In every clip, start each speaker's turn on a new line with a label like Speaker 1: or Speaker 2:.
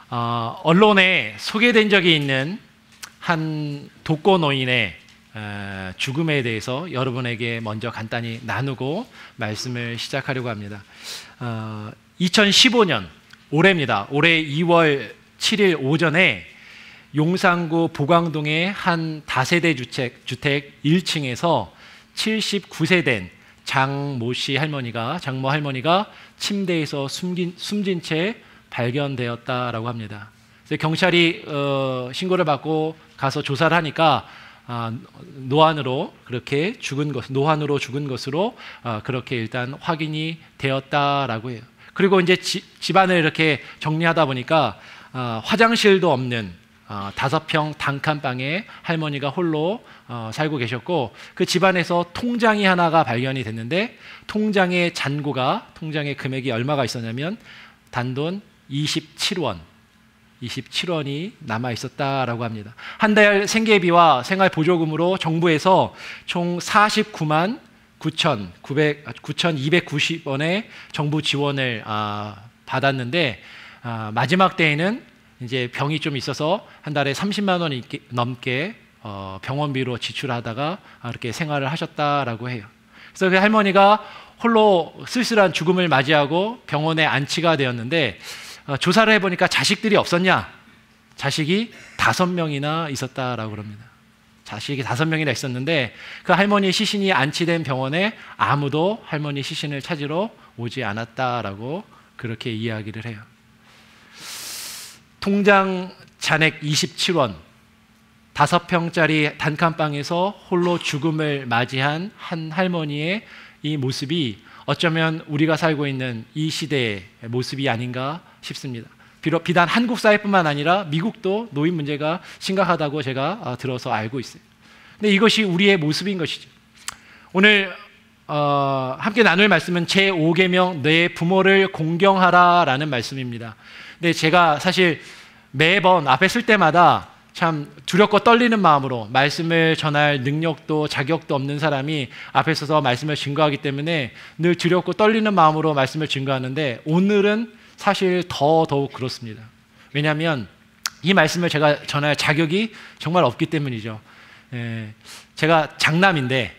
Speaker 1: 언론에 소개된 적이 있는 한 독거노인의 죽음에 대해서 여러분에게 먼저 간단히 나누고 말씀을 시작하려고 합니다. 2015년 올해입니다. 올해 2월 7일 오전에 용산구 보광동의 한 다세대 주택 1층에서 79세 된 장모 할머니가 침대에서 숨진 채 발견되었다라고 합니다. 그래서 경찰이 신고를 받고 가서 조사를 하니까 노안으로 죽은 것으로 그렇게 일단 확인이 되었다라고 해요. 그리고 이제 집안을 이렇게 정리하다 보니까 화장실도 없는 5평 단칸방에 할머니가 홀로 살고 계셨고, 그 집안에서 통장이 하나가 발견이 됐는데 통장의 금액이 얼마가 있었냐면 단돈 27원이 남아 있었다라고 합니다. 한 달 생계비와 생활보조금으로 정부에서 총 49만 9,290원의 정부 지원을 받았는데, 마지막 때에는 이제 병이 좀 있어서 한 달에 30만 원 넘게 병원비로 지출하다가 이렇게 생활을 하셨다라고 해요. 그래서 그 할머니가 홀로 쓸쓸한 죽음을 맞이하고 병원에 안치가 되었는데, 조사를 해보니까 자식들이 없었냐? 자식이 5명이나 있었다라고 합니다. 자식이 5명이나 있었는데 그 할머니 시신이 안치된 병원에 아무도 할머니 시신을 찾으러 오지 않았다라고 그렇게 이야기를 해요. 통장 잔액 27원, 5평짜리 단칸방에서 홀로 죽음을 맞이한 한 할머니의 이 모습이 어쩌면 우리가 살고 있는 이 시대의 모습이 아닌가 싶습니다. 비단 한국 사회뿐만 아니라 미국도 노인 문제가 심각하다고 제가 들어서 알고 있어요. 근데 이것이 우리의 모습인 것이죠. 오늘 함께 나눌 말씀은 제5계명 내 부모를 공경하라라는 말씀입니다. 근데 제가 사실 매번 앞에 쓸 때마다 참 두렵고 떨리는 마음으로, 말씀을 전할 능력도 자격도 없는 사람이 앞에 서서 말씀을 증거하기 때문에 늘 두렵고 떨리는 마음으로 말씀을 증거하는데, 오늘은 사실 더더욱 그렇습니다. 왜냐하면 이 말씀을 제가 전할 자격이 정말 없기 때문이죠. 제가 장남인데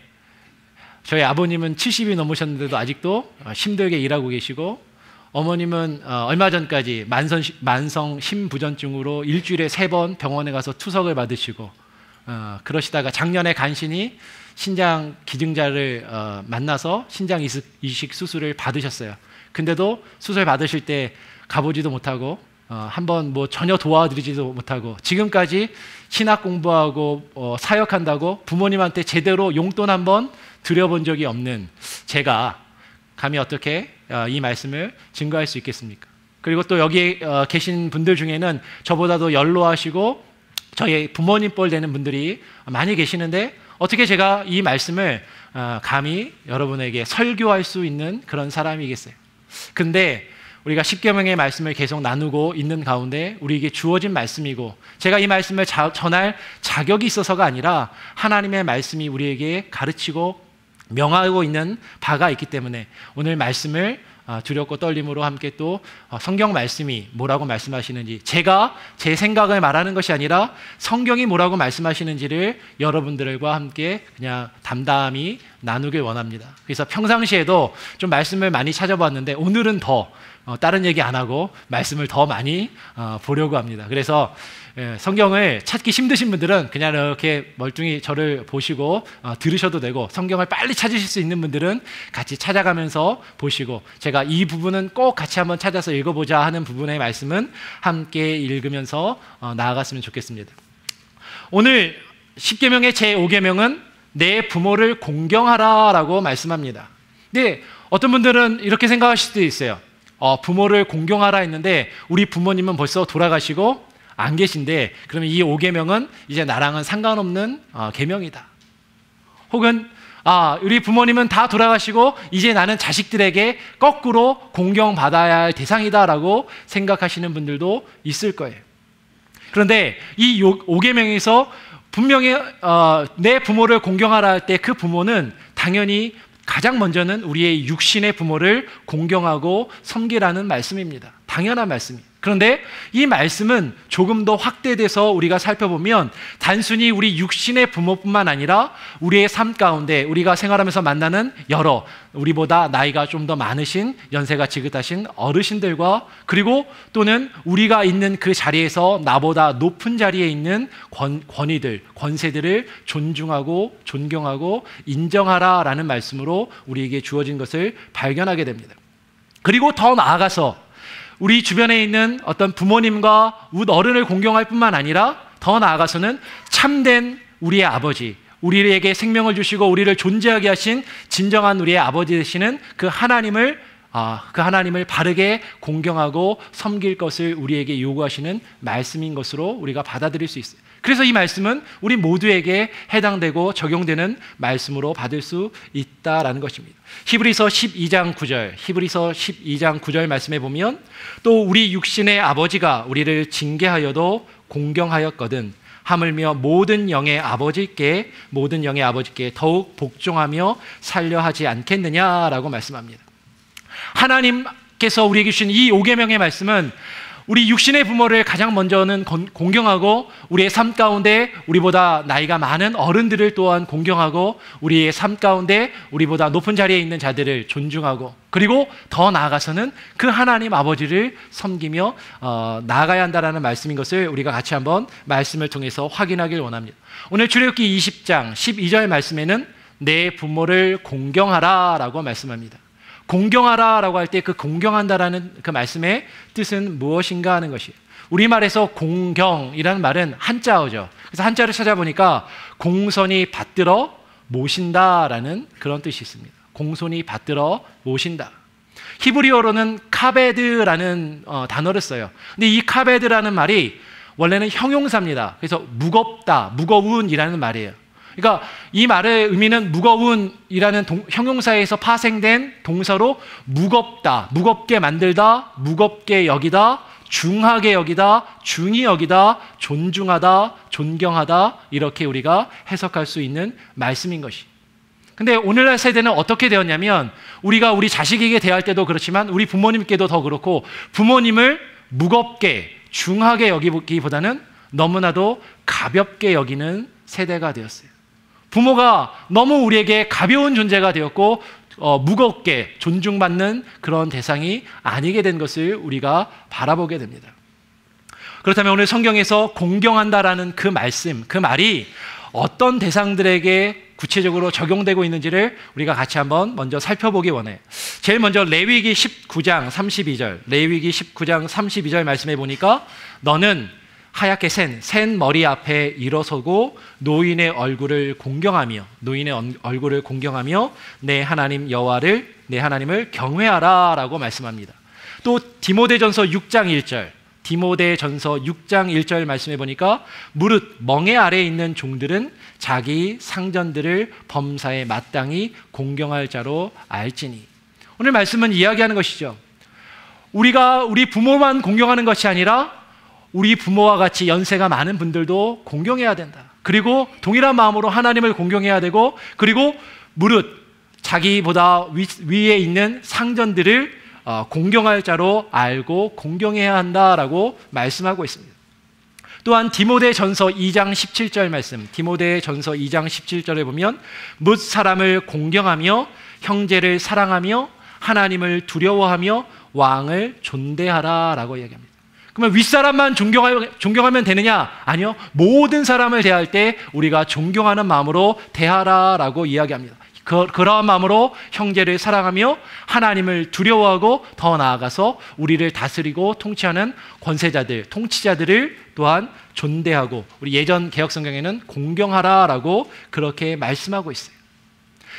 Speaker 1: 저희 아버님은 70이 넘으셨는데도 아직도 힘들게 일하고 계시고, 어머님은 얼마 전까지 만성 심부전증으로 일주일에 3번 병원에 가서 투석을 받으시고, 그러시다가 작년에 간신히 신장 기증자를 만나서 신장 이식 수술을 받으셨어요. 근데도 수술 받으실 때 가보지도 못하고 한번 전혀 도와드리지도 못하고, 지금까지 신학 공부하고 사역한다고 부모님한테 제대로 용돈 한번 드려본 적이 없는 제가 감히 어떻게 이 말씀을 증거할 수 있겠습니까? 그리고 또 여기 계신 분들 중에는 저보다도 연로하시고 저희 부모님 뻘 되는 분들이 많이 계시는데, 어떻게 제가 이 말씀을 감히 여러분에게 설교할 수 있는 그런 사람이겠어요? 근데 우리가 십계명의 말씀을 계속 나누고 있는 가운데 우리에게 주어진 말씀이고, 제가 이 말씀을 전할 자격이 있어서가 아니라 하나님의 말씀이 우리에게 가르치고 명하고 있는 바가 있기 때문에 오늘 말씀을 두렵고 떨림으로 함께 또 성경 말씀이 뭐라고 말씀하시는지, 제가 제 생각을 말하는 것이 아니라 성경이 뭐라고 말씀하시는지를 여러분들과 함께 그냥 담담히 나누길 원합니다. 그래서 평상시에도 좀 말씀을 많이 찾아봤는데 오늘은 더 다른 얘기 안 하고 말씀을 더 많이 보려고 합니다. 그래서 성경을 찾기 힘드신 분들은 그냥 이렇게 멀뚱히 저를 보시고 들으셔도 되고, 성경을 빨리 찾으실 수 있는 분들은 같이 찾아가면서 보시고, 제가 이 부분은 꼭 같이 한번 찾아서 읽어보자 하는 부분의 말씀은 함께 읽으면서 나아갔으면 좋겠습니다. 오늘 십계명의 제5계명은 내 부모를 공경하라라고 말씀합니다. 근데 어떤 분들은 이렇게 생각하실 수도 있어요. 부모를 공경하라 했는데 우리 부모님은 벌써 돌아가시고 안 계신데, 그러면 이 5계명은 이제 나랑은 상관없는 계명이다. 혹은 우리 부모님은 다 돌아가시고 이제 나는 자식들에게 거꾸로 공경받아야 할 대상이다라고 생각하시는 분들도 있을 거예요. 그런데 이 5계명에서 분명히 내 부모를 공경하라 할 때 그 부모는 당연히 가장 먼저는 우리의 육신의 부모를 공경하고 섬기라는 말씀입니다. 당연한 말씀이에요. 그런데 이 말씀은 조금 더 확대돼서 우리가 살펴보면 단순히 우리 육신의 부모뿐만 아니라 우리의 삶 가운데 우리가 생활하면서 만나는 여러 우리보다 나이가 좀 더 많으신 연세가 지긋하신 어르신들과 그리고 또는 우리가 있는 그 자리에서 나보다 높은 자리에 있는 권위들, 권세들을 존중하고 존경하고 인정하라라는 말씀으로 우리에게 주어진 것을 발견하게 됩니다. 그리고 더 나아가서 우리 주변에 있는 어떤 부모님과 어른을 공경할 뿐만 아니라 더 나아가서는 참된 우리의 아버지, 우리에게 생명을 주시고 우리를 존재하게 하신 진정한 우리의 아버지 되시는 그 하나님을 바르게 공경하고 섬길 것을 우리에게 요구하시는 말씀인 것으로 우리가 받아들일 수 있어요. 그래서 이 말씀은 우리 모두에게 해당되고 적용되는 말씀으로 받을 수 있다라는 것입니다. 히브리서 12장 9절 말씀에 보면 또 우리 육신의 아버지가 우리를 징계하여도 공경하였거든 하물며 모든 영의 아버지께 더욱 복종하며 살려 하지 않겠느냐라고 말씀합니다. 하나님께서 우리에게 주신 이 5계명의 말씀은 우리 육신의 부모를 가장 먼저는 공경하고 우리의 삶 가운데 우리보다 나이가 많은 어른들을 또한 공경하고 우리의 삶 가운데 우리보다 높은 자리에 있는 자들을 존중하고 그리고 더 나아가서는 그 하나님 아버지를 섬기며 나아가야 한다는 말씀인 것을 우리가 같이 한번 말씀을 통해서 확인하길 원합니다. 오늘 출애굽기 20장 12절 말씀에는 내 부모를 공경하라 라고 말씀합니다. 공경하라라고 할 때 그 공경한다라는 그 말씀의 뜻은 무엇인가 하는 것이에요. 우리말에서 공경이라는 말은 한자어죠. 그래서 한자를 찾아보니까 공손히 받들어 모신다라는 그런 뜻이 있습니다. 공손히 받들어 모신다. 히브리어로는 카베드라는 단어를 써요. 근데 이 카베드라는 말이 원래는 형용사입니다. 그래서 무겁다, 무거운이라는 말이에요. 그러니까 이 말의 의미는 무거운이라는 형용사에서 파생된 동사로 무겁다, 무겁게 만들다, 무겁게 여기다, 중하게 여기다, 중히 여기다, 존중하다, 존경하다 이렇게 우리가 해석할 수 있는 말씀인 것이. 근데 오늘날 세대는 어떻게 되었냐면 우리가 우리 자식에게 대할 때도 그렇지만 우리 부모님께도 더 그렇고 부모님을 무겁게, 중하게 여기기보다는 너무나도 가볍게 여기는 세대가 되었어요. 부모가 너무 우리에게 가벼운 존재가 되었고 무겁게 존중받는 그런 대상이 아니게 된 것을 우리가 바라보게 됩니다. 그렇다면 오늘 성경에서 공경한다라는 그 말씀, 그 말이 어떤 대상들에게 구체적으로 적용되고 있는지를 우리가 같이 한번 먼저 살펴보기 원해요. 제일 먼저 레위기 19장 32절 말씀해 보니까 너는 하얗게 센 머리 앞에 일어서고 노인의 얼굴을 공경하며 내 하나님 여호와를 내 하나님을 경외하라라고 말씀합니다. 또 디모데전서 6장 1절 말씀해 보니까 무릇 멍에 아래에 있는 종들은 자기 상전들을 범사에 마땅히 공경할 자로 알지니. 오늘 말씀은 이야기하는 것이죠. 우리가 우리 부모만 공경하는 것이 아니라 우리 부모와 같이 연세가 많은 분들도 공경해야 된다. 그리고 동일한 마음으로 하나님을 공경해야 되고 그리고 무릇 자기보다 위에 있는 상전들을 공경할 자로 알고 공경해야 한다라고 말씀하고 있습니다. 또한 디모데전서 2장 17절 말씀, 디모데전서 2장 17절에 보면 뭇 사람을 공경하며 형제를 사랑하며 하나님을 두려워하며 왕을 존대하라라고 이야기합니다. 그러면 윗사람만 존경하면 되느냐? 아니요. 모든 사람을 대할 때 우리가 존경하는 마음으로 대하라라고 이야기합니다. 그러한 마음으로 형제를 사랑하며 하나님을 두려워하고 더 나아가서 우리를 다스리고 통치하는 권세자들, 통치자들을 또한 존대하고 우리 예전 개혁성경에는 공경하라라고 그렇게 말씀하고 있어요.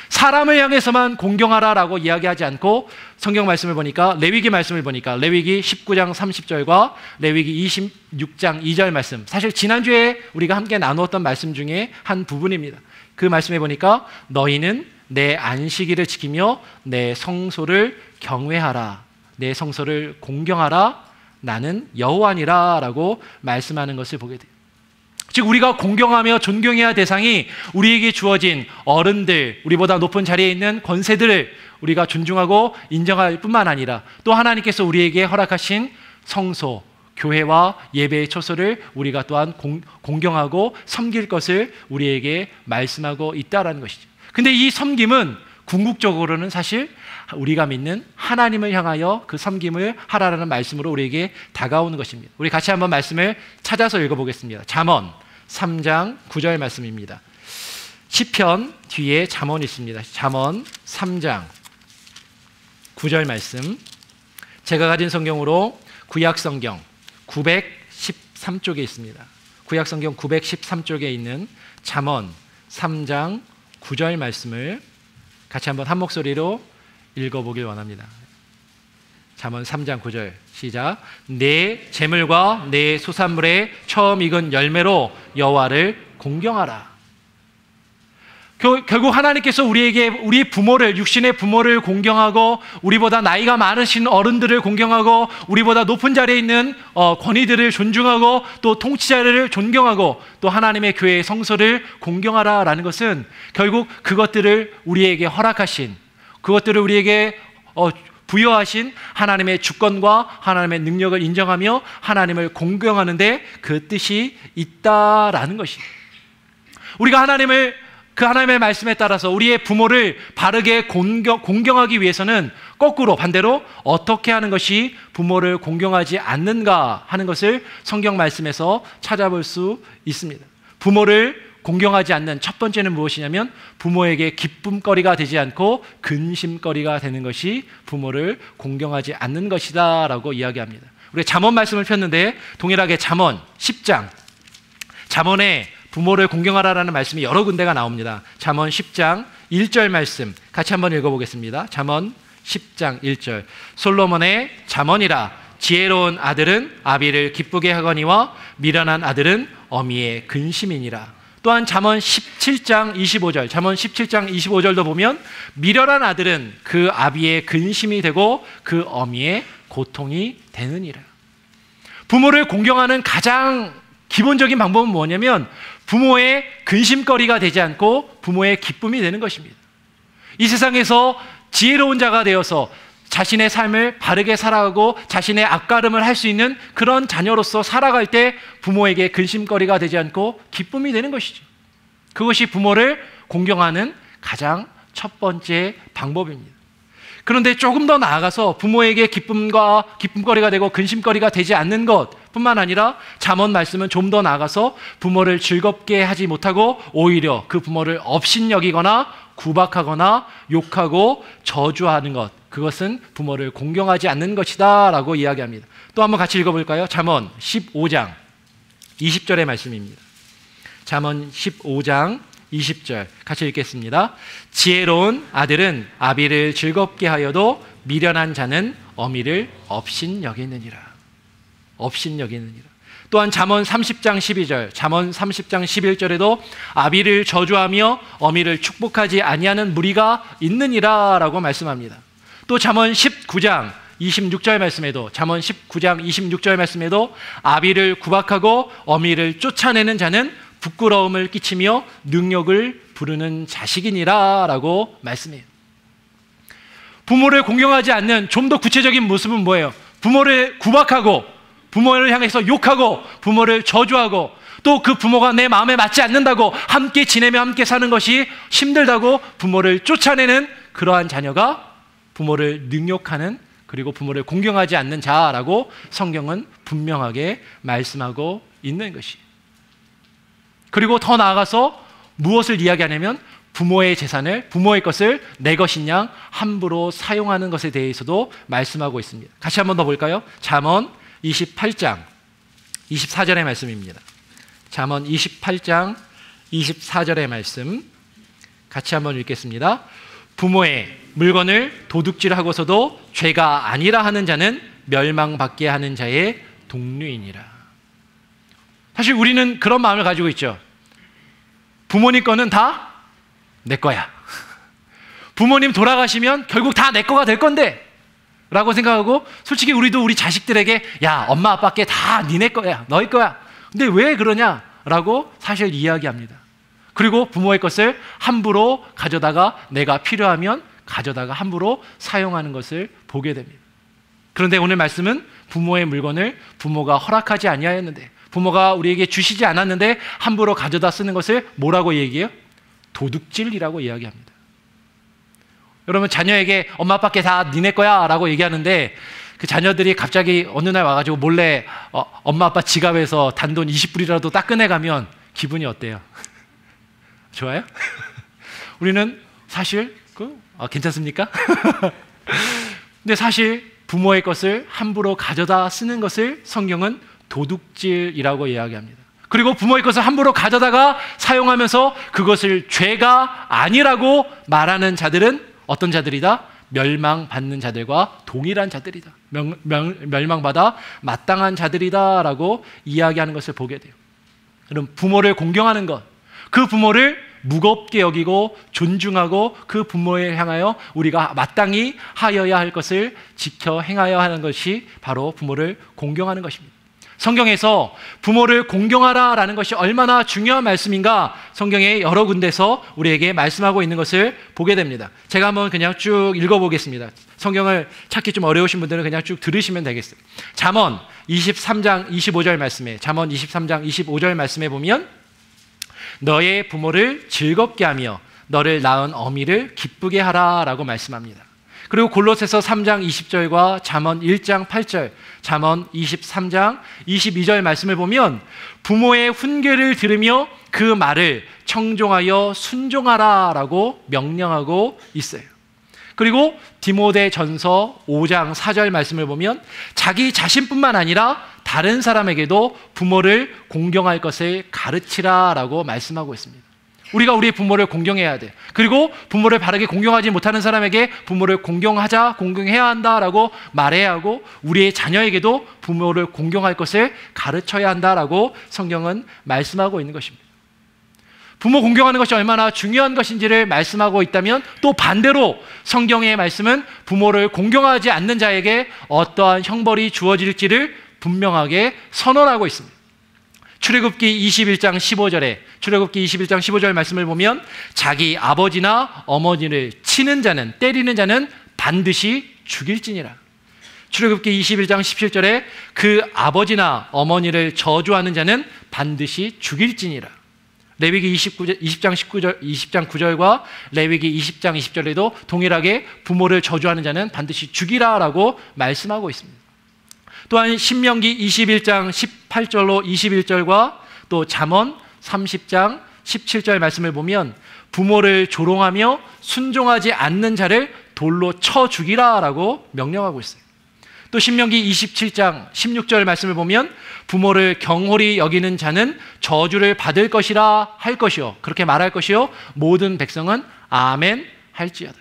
Speaker 1: 사람을 향해서만 공경하라라고 이야기하지 않고 성경 말씀을 보니까 레위기 19장 30절과 레위기 26장 2절 말씀, 사실 지난주에 우리가 함께 나누었던 말씀 중에 한 부분입니다. 그 말씀에 보니까 너희는 내 안식일을 지키며 내 성소를 경외하라, 내 성소를 공경하라, 나는 여호와니라 라고 말씀하는 것을 보게 돼요. 즉 우리가 공경하며 존경해야 대상이 우리에게 주어진 어른들, 우리보다 높은 자리에 있는 권세들을 우리가 존중하고 인정할 뿐만 아니라 또 하나님께서 우리에게 허락하신 성소, 교회와 예배의 처소를 우리가 또한 공경하고 섬길 것을 우리에게 말씀하고 있다라는 것이죠. 근데 이 섬김은 궁극적으로는 사실 우리가 믿는 하나님을 향하여 그 섬김을 하라는 말씀으로 우리에게 다가오는 것입니다. 우리 같이 한번 말씀을 찾아서 읽어보겠습니다. 잠언 3장 9절 말씀입니다. 시편 뒤에 잠언이 있습니다. 잠언 3장 9절 말씀, 제가 가진 성경으로 구약성경 913쪽에 있습니다. 구약성경 913쪽에 있는 잠언 3장 9절 말씀을 같이 한번 한 목소리로 읽어보길 원합니다. 잠언 3장 9절 시작. 내 재물과 내 소산물의 처음 익은 열매로 여호와를 공경하라. 결국 하나님께서 우리에게 우리 부모를, 육신의 부모를 공경하고, 우리보다 나이가 많으신 어른들을 공경하고, 우리보다 높은 자리에 있는 권위들을 존중하고, 또 통치자를 존경하고, 또 하나님의 교회의 성소를 공경하라라는 것은 결국 그것들을 우리에게 허락하신, 그것들을 우리에게 부여하신 하나님의 주권과 하나님의 능력을 인정하며 하나님을 공경하는데 그 뜻이 있다라는 것입니다. 우리가 그 하나님의 말씀에 따라서 우리의 부모를 바르게 공경하기 위해서는 거꾸로 반대로 어떻게 하는 것이 부모를 공경하지 않는가 하는 것을 성경 말씀에서 찾아볼 수 있습니다. 부모를 공경하지 않는 첫 번째는 무엇이냐면 부모에게 기쁨거리가 되지 않고 근심거리가 되는 것이 부모를 공경하지 않는 것이다 라고 이야기합니다. 우리 잠언 말씀을 폈는데 동일하게 잠언 10장, 잠언에 부모를 공경하라라는 말씀이 여러 군데가 나옵니다. 잠언 10장 1절 말씀 같이 한번 읽어보겠습니다. 잠언 10장 1절, 솔로몬의 잠언이라. 지혜로운 아들은 아비를 기쁘게 하거니와 미련한 아들은 어미의 근심이니라. 또한 잠언 17장 25절, 잠언 17장 25절도 보면 미련한 아들은 그 아비의 근심이 되고 그 어미의 고통이 되느니라. 부모를 공경하는 가장 기본적인 방법은 뭐냐면 부모의 근심거리가 되지 않고 부모의 기쁨이 되는 것입니다. 이 세상에서 지혜로운 자가 되어서 자신의 삶을 바르게 살아가고 자신의 앞가름을 할 수 있는 그런 자녀로서 살아갈 때 부모에게 근심거리가 되지 않고 기쁨이 되는 것이죠. 그것이 부모를 공경하는 가장 첫 번째 방법입니다. 그런데 조금 더 나아가서 부모에게 기쁨거리가 되고 근심거리가 되지 않는 것뿐만 아니라 잠언 말씀은 좀 더 나아가서 부모를 즐겁게 하지 못하고 오히려 그 부모를 업신여기거나 구박하거나 욕하고 저주하는 것, 그것은 부모를 공경하지 않는 것이다 라고 이야기합니다. 또 한번 같이 읽어볼까요? 잠언 15장 20절의 말씀입니다. 잠언 15장 20절 같이 읽겠습니다. 지혜로운 아들은 아비를 즐겁게 하여도 미련한 자는 어미를 업신여기느니라. 업신여기느니라. 또한 잠언 30장 12절, 잠언 30장 11절에도 아비를 저주하며 어미를 축복하지 아니하는 무리가 있느니라 라고 말씀합니다. 또 잠언 19장 26절 말씀에도, 잠언 19장 26절 말씀에도 아비를 구박하고 어미를 쫓아내는 자는 부끄러움을 끼치며 능욕을 부르는 자식이니라 라고 말씀해요. 부모를 공경하지 않는 좀 더 구체적인 모습은 뭐예요? 부모를 구박하고 부모를 향해서 욕하고 부모를 저주하고 또 그 부모가 내 마음에 맞지 않는다고 함께 지내며 함께 사는 것이 힘들다고 부모를 쫓아내는 그러한 자녀가 부모를 능욕하는, 그리고 부모를 공경하지 않는 자라고 성경은 분명하게 말씀하고 있는 것이에요. 그리고 더 나아가서 무엇을 이야기하냐면 부모의 재산을, 부모의 것을 내 것인 양 함부로 사용하는 것에 대해서도 말씀하고 있습니다. 같이 한번 더 볼까요? 잠언 28장 24절의 말씀입니다. 잠언 28장 24절의 말씀 같이 한번 읽겠습니다. 부모의 물건을 도둑질하고서도 죄가 아니라 하는 자는 멸망받게 하는 자의 동류이니라. 사실 우리는 그런 마음을 가지고 있죠. 부모님 거는 다 내 거야. 부모님 돌아가시면 결국 다 내 거가 될 건데 라고 생각하고, 솔직히 우리도 우리 자식들에게 야, 엄마 아빠께 다 니네 거야, 너희 거야. 근데 왜 그러냐 라고 사실 이야기합니다. 그리고 부모의 것을 함부로 가져다가 내가 필요하면 가져다가 함부로 사용하는 것을 보게 됩니다. 그런데 오늘 말씀은 부모의 물건을 부모가 허락하지 아니하였는데, 부모가 우리에게 주시지 않았는데 함부로 가져다 쓰는 것을 뭐라고 얘기해요? 도둑질이라고 이야기합니다. 여러분, 자녀에게 엄마 아빠께 다 니네 거야 라고 얘기하는데, 그 자녀들이 갑자기 어느 날 와가지고 몰래 엄마 아빠 지갑에서 단돈 20불이라도 딱 꺼내가면 기분이 어때요? 좋아요? 우리는 사실 괜찮습니까? 근데 사실 부모의 것을 함부로 가져다 쓰는 것을 성경은 도둑질이라고 이야기합니다. 그리고 부모의 것을 함부로 가져다가 사용하면서 그것을 죄가 아니라고 말하는 자들은 어떤 자들이다? 멸망받는 자들과 동일한 자들이다. 멸망받아 마땅한 자들이다 라고 이야기하는 것을 보게 돼요. 그럼 부모를 공경하는 것, 그 부모를 무겁게 여기고 존중하고 그 부모에 향하여 우리가 마땅히 하여야 할 것을 지켜 행하여 하는 것이 바로 부모를 공경하는 것입니다. 성경에서 부모를 공경하라라는 것이 얼마나 중요한 말씀인가 성경의 여러 군데서 우리에게 말씀하고 있는 것을 보게 됩니다. 제가 한번 그냥 쭉 읽어보겠습니다. 성경을 찾기 좀 어려우신 분들은 그냥 쭉 들으시면 되겠어요. 잠언 23장 25절 말씀에, 잠언 23장 25절 말씀에 보면 너의 부모를 즐겁게 하며 너를 낳은 어미를 기쁘게 하라 라고 말씀합니다. 그리고 골로새서 3장 20절과 잠언 1장 8절, 잠언 23장 22절 말씀을 보면 부모의 훈계를 들으며 그 말을 청종하여 순종하라 라고 명령하고 있어요. 그리고 디모데전서 5장 4절 말씀을 보면 자기 자신뿐만 아니라 다른 사람에게도 부모를 공경할 것을 가르치라 라고 말씀하고 있습니다. 우리가 우리의 부모를 공경해야 돼. 그리고 부모를 바르게 공경하지 못하는 사람에게 부모를 공경하자, 공경해야 한다라고 말해야 하고 우리의 자녀에게도 부모를 공경할 것을 가르쳐야 한다라고 성경은 말씀하고 있는 것입니다. 부모 공경하는 것이 얼마나 중요한 것인지를 말씀하고 있다면 또 반대로 성경의 말씀은 부모를 공경하지 않는 자에게 어떠한 형벌이 주어질지를 분명하게 선언하고 있습니다. 출애굽기 21장 15절에 출애굽기 21장 15절 말씀을 보면 자기 아버지나 어머니를 치는 자는, 때리는 자는 반드시 죽일지니라. 출애굽기 21장 17절에 그 아버지나 어머니를 저주하는 자는 반드시 죽일지니라. 레위기 20장 9절과 레위기 20장 20절에도 동일하게 부모를 저주하는 자는 반드시 죽이라라고 말씀하고 있습니다. 또한 신명기 21장 18절로 21절과 또 잠언 30장 17절 말씀을 보면 부모를 조롱하며 순종하지 않는 자를 돌로 쳐 죽이라라고 명령하고 있어요. 또 신명기 27장 16절 말씀을 보면 부모를 경홀히 여기는 자는 저주를 받을 것이라 할 것이요, 그렇게 말할 것이요 모든 백성은 아멘 할지어다.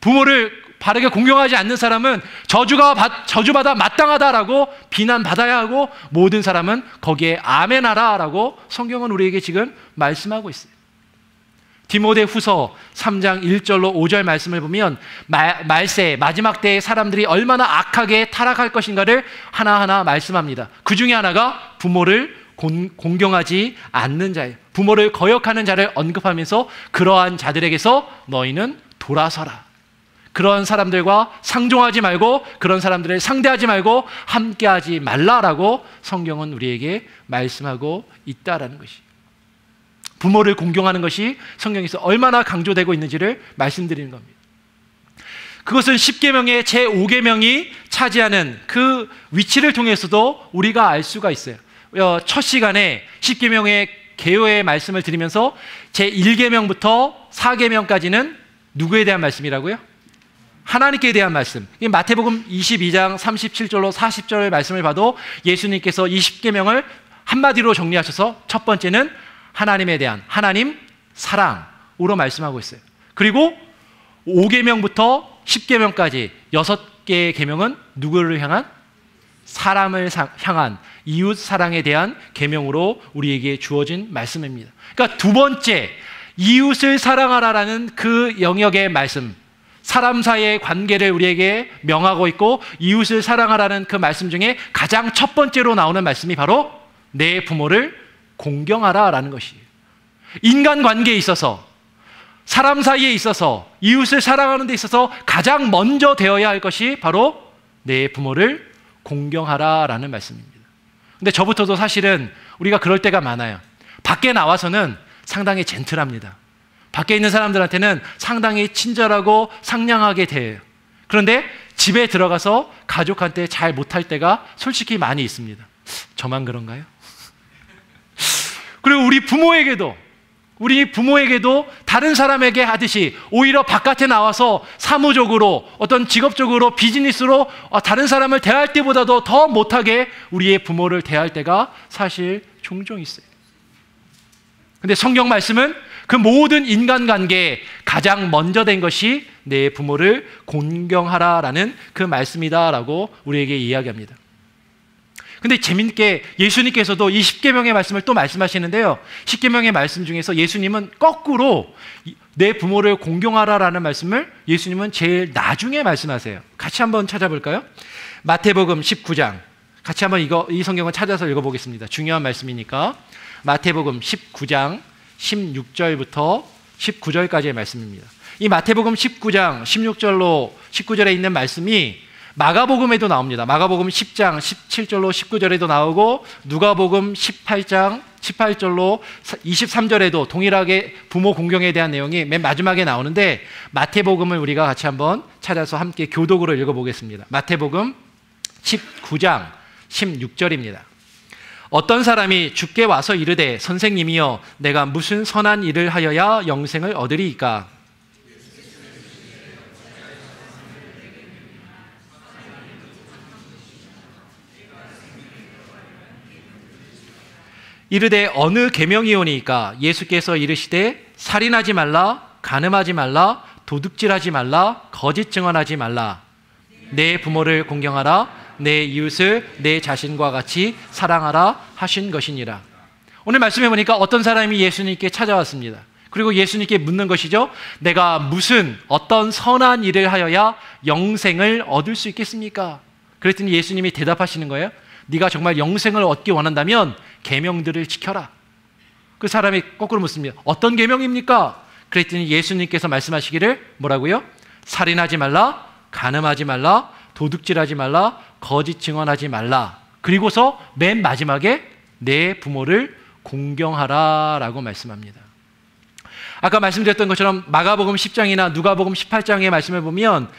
Speaker 1: 부모를 바르게 공경하지 않는 사람은 저주받아 마땅하다라고 비난받아야 하고 모든 사람은 거기에 아멘하라라고 성경은 우리에게 지금 말씀하고 있어요. 디모데후서 3장 1절로 5절 말씀을 보면 말세 마지막 때의 사람들이 얼마나 악하게 타락할 것인가를 하나하나 말씀합니다. 그 중에 하나가 부모를 공경하지 않는 자예요. 부모를 거역하는 자를 언급하면서 그러한 자들에게서 너희는 돌아서라. 그런 사람들과 상종하지 말고 그런 사람들을 상대하지 말고 함께하지 말라라고 성경은 우리에게 말씀하고 있다라는 것이, 부모를 공경하는 것이 성경에서 얼마나 강조되고 있는지를 말씀드리는 겁니다. 그것은 10계명의 제5계명이 차지하는 그 위치를 통해서도 우리가 알 수가 있어요. 첫 시간에 10계명의 개요의 말씀을 드리면서 제1계명부터 4계명까지는 누구에 대한 말씀이라고요? 하나님께 대한 말씀. 마태복음 22장 37절로 40절의 말씀을 봐도 예수님께서 20계명을 한마디로 정리하셔서 첫 번째는 하나님에 대한, 하나님 사랑으로 말씀하고 있어요. 그리고 5계명부터 10계명까지 6개의 계명은 누구를 향한? 사람을 향한 이웃 사랑에 대한 계명으로 우리에게 주어진 말씀입니다. 그러니까 두 번째, 이웃을 사랑하라라는 그 영역의 말씀, 사람 사이의 관계를 우리에게 명하고 있고 이웃을 사랑하라는 그 말씀 중에 가장 첫 번째로 나오는 말씀이 바로 내 부모를 공경하라라는 것이에요. 인간관계에 있어서, 사람 사이에 있어서, 이웃을 사랑하는 데 있어서 가장 먼저 되어야 할 것이 바로 내 부모를 공경하라라는 말씀입니다. 근데 저부터도 사실은 우리가 그럴 때가 많아요. 밖에 나와서는 상당히 젠틀합니다. 밖에 있는 사람들한테는 상당히 친절하고 상냥하게 대해요. 그런데 집에 들어가서 가족한테 잘 못할 때가 솔직히 많이 있습니다. 저만 그런가요? 그리고 우리 부모에게도 다른 사람에게 하듯이 오히려 바깥에 나와서 사무적으로 어떤 직업적으로 비즈니스로 다른 사람을 대할 때보다도 더 못하게 우리의 부모를 대할 때가 사실 종종 있어요. 근데 성경 말씀은 그 모든 인간관계에 가장 먼저 된 것이 내 부모를 공경하라라는 그 말씀이다라고 우리에게 이야기합니다. 근데 재밌게 예수님께서도 이 십계명의 말씀을 또 말씀하시는데요. 십계명의 말씀 중에서 예수님은 거꾸로 내 부모를 공경하라라는 말씀을 예수님은 제일 나중에 말씀하세요. 같이 한번 찾아볼까요? 마태복음 19장. 같이 한번 이 성경을 찾아서 읽어보겠습니다. 중요한 말씀이니까. 마태복음 19장 16절부터 19절까지의 말씀입니다. 이 마태복음 19장 19절에 있는 말씀이 마가복음에도 나옵니다. 마가복음 10장 17절로 19절에도 나오고 누가복음 18장 18절로 23절에도 동일하게 부모 공경에 대한 내용이 맨 마지막에 나오는데 마태복음을 우리가 같이 한번 찾아서 함께 교독으로 읽어보겠습니다. 마태복음 19장 16절입니다. 어떤 사람이 주께 와서 이르되 선생님이여 내가 무슨 선한 일을 하여야 영생을 얻으리이까? 이르되 어느 계명이오니까? 예수께서 이르시되 살인하지 말라, 간음하지 말라, 도둑질하지 말라, 거짓 증언하지 말라, 내 부모를 공경하라, 내 이웃을 내 자신과 같이 사랑하라 하신 것이니라. 오늘 말씀해 보니까 어떤 사람이 예수님께 찾아왔습니다. 그리고 예수님께 묻는 것이죠. 내가 무슨 어떤 선한 일을 하여야 영생을 얻을 수 있겠습니까? 그랬더니 예수님이 대답하시는 거예요. 네가 정말 영생을 얻기 원한다면 계명들을 지켜라. 그 사람이 거꾸로 묻습니다. 어떤 계명입니까? 그랬더니 예수님께서 말씀하시기를 뭐라고요? 살인하지 말라, 간음하지 말라, 도둑질하지 말라, 거짓 증언하지 말라. 그리고서 맨 마지막에 내 부모를 공경하라라고 말씀합니다. 아까 말씀드렸던 것처럼 마가복음 10장이나 누가복음 18장의 말씀을 보면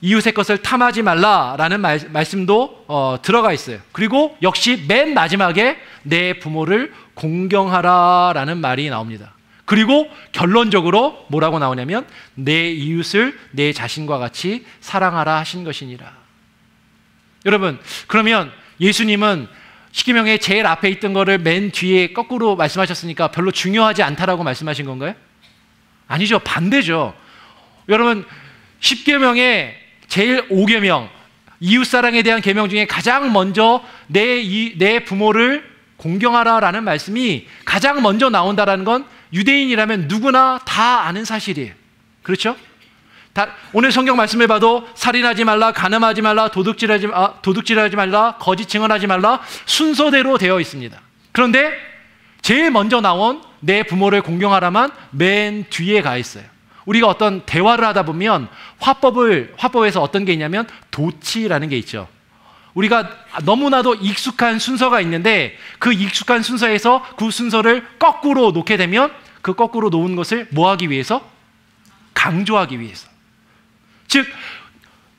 Speaker 1: 이웃의 것을 탐하지 말라라는 말씀도 들어가 있어요. 그리고 역시 맨 마지막에 내 부모를 공경하라라는 말이 나옵니다. 그리고 결론적으로 뭐라고 나오냐면 내 이웃을 내 자신과 같이 사랑하라 하신 것이니라. 여러분, 그러면 예수님은 십계명의 제일 앞에 있던 거를 맨 뒤에 거꾸로 말씀하셨으니까 별로 중요하지 않다라고 말씀하신 건가요? 아니죠. 반대죠. 여러분, 십계명의 제일 5계명, 이웃사랑에 대한 계명 중에 가장 먼저 내 부모를 공경하라라는 말씀이 가장 먼저 나온다라는 건 유대인이라면 누구나 다 아는 사실이에요. 그렇죠? 오늘 성경 말씀을 봐도 살인하지 말라, 간음하지 말라, 도둑질하지 말라, 거짓 증언하지 말라 순서대로 되어 있습니다. 그런데 제일 먼저 나온 내 부모를 공경하라만 맨 뒤에 가 있어요. 우리가 어떤 대화를 하다 보면 화법에서 어떤 게 있냐면 도치라는 게 있죠. 우리가 너무나도 익숙한 순서가 있는데 그 익숙한 순서에서 그 순서를 거꾸로 놓게 되면 그 거꾸로 놓은 것을 뭐 하기 위해서? 강조하기 위해서. 즉,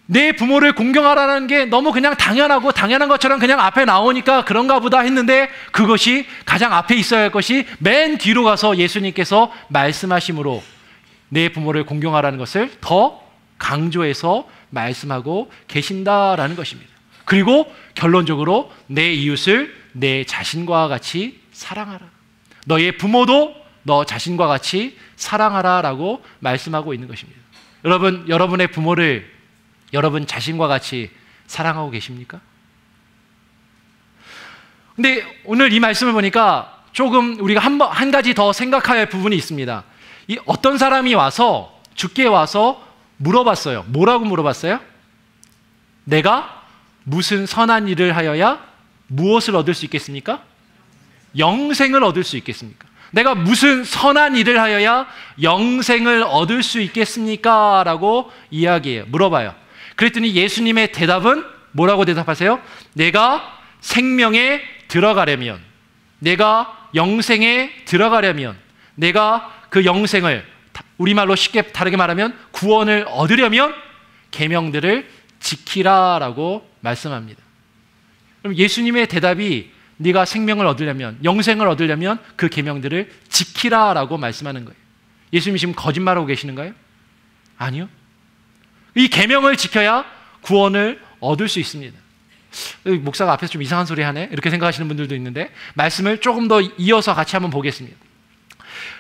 Speaker 1: 내 부모를 공경하라는 게 너무 그냥 당연하고 당연한 것처럼 그냥 앞에 나오니까 그런가 보다 했는데 그것이 가장 앞에 있어야 할 것이 맨 뒤로 가서 예수님께서 말씀하심으로 내 부모를 공경하라는 것을 더 강조해서 말씀하고 계신다라는 것입니다. 그리고 결론적으로 내 이웃을 내 자신과 같이 사랑하라. 너의 부모도 너 자신과 같이 사랑하라라고 말씀하고 있는 것입니다. 여러분의 부모를 여러분 자신과 같이 사랑하고 계십니까? 근데 오늘 이 말씀을 보니까 조금 우리가 한 가지 더 생각해야 할 부분이 있습니다. 이 어떤 사람이 와서 주께 와서 물어봤어요. 뭐라고 물어봤어요? 내가 무슨 선한 일을 하여야 무엇을 얻을 수 있겠습니까? 영생을 얻을 수 있겠습니까? 내가 무슨 선한 일을 하여야 영생을 얻을 수 있겠습니까? 라고 이야기해요. 물어봐요. 그랬더니 예수님의 대답은 뭐라고 대답하세요? 내가 생명에 들어가려면, 내가 영생에 들어가려면, 내가 그 영생을, 우리말로 쉽게 다르게 말하면 구원을 얻으려면 계명들을 지키라라고 말씀합니다. 그럼 예수님의 대답이 네가 생명을 얻으려면, 영생을 얻으려면 그 계명들을 지키라라고 말씀하는 거예요. 예수님이 지금 거짓말하고 계시는가요? 아니요. 이 계명을 지켜야 구원을 얻을 수 있습니다. 목사가 앞에서 좀 이상한 소리 하네? 이렇게 생각하시는 분들도 있는데 말씀을 조금 더 이어서 같이 한번 보겠습니다.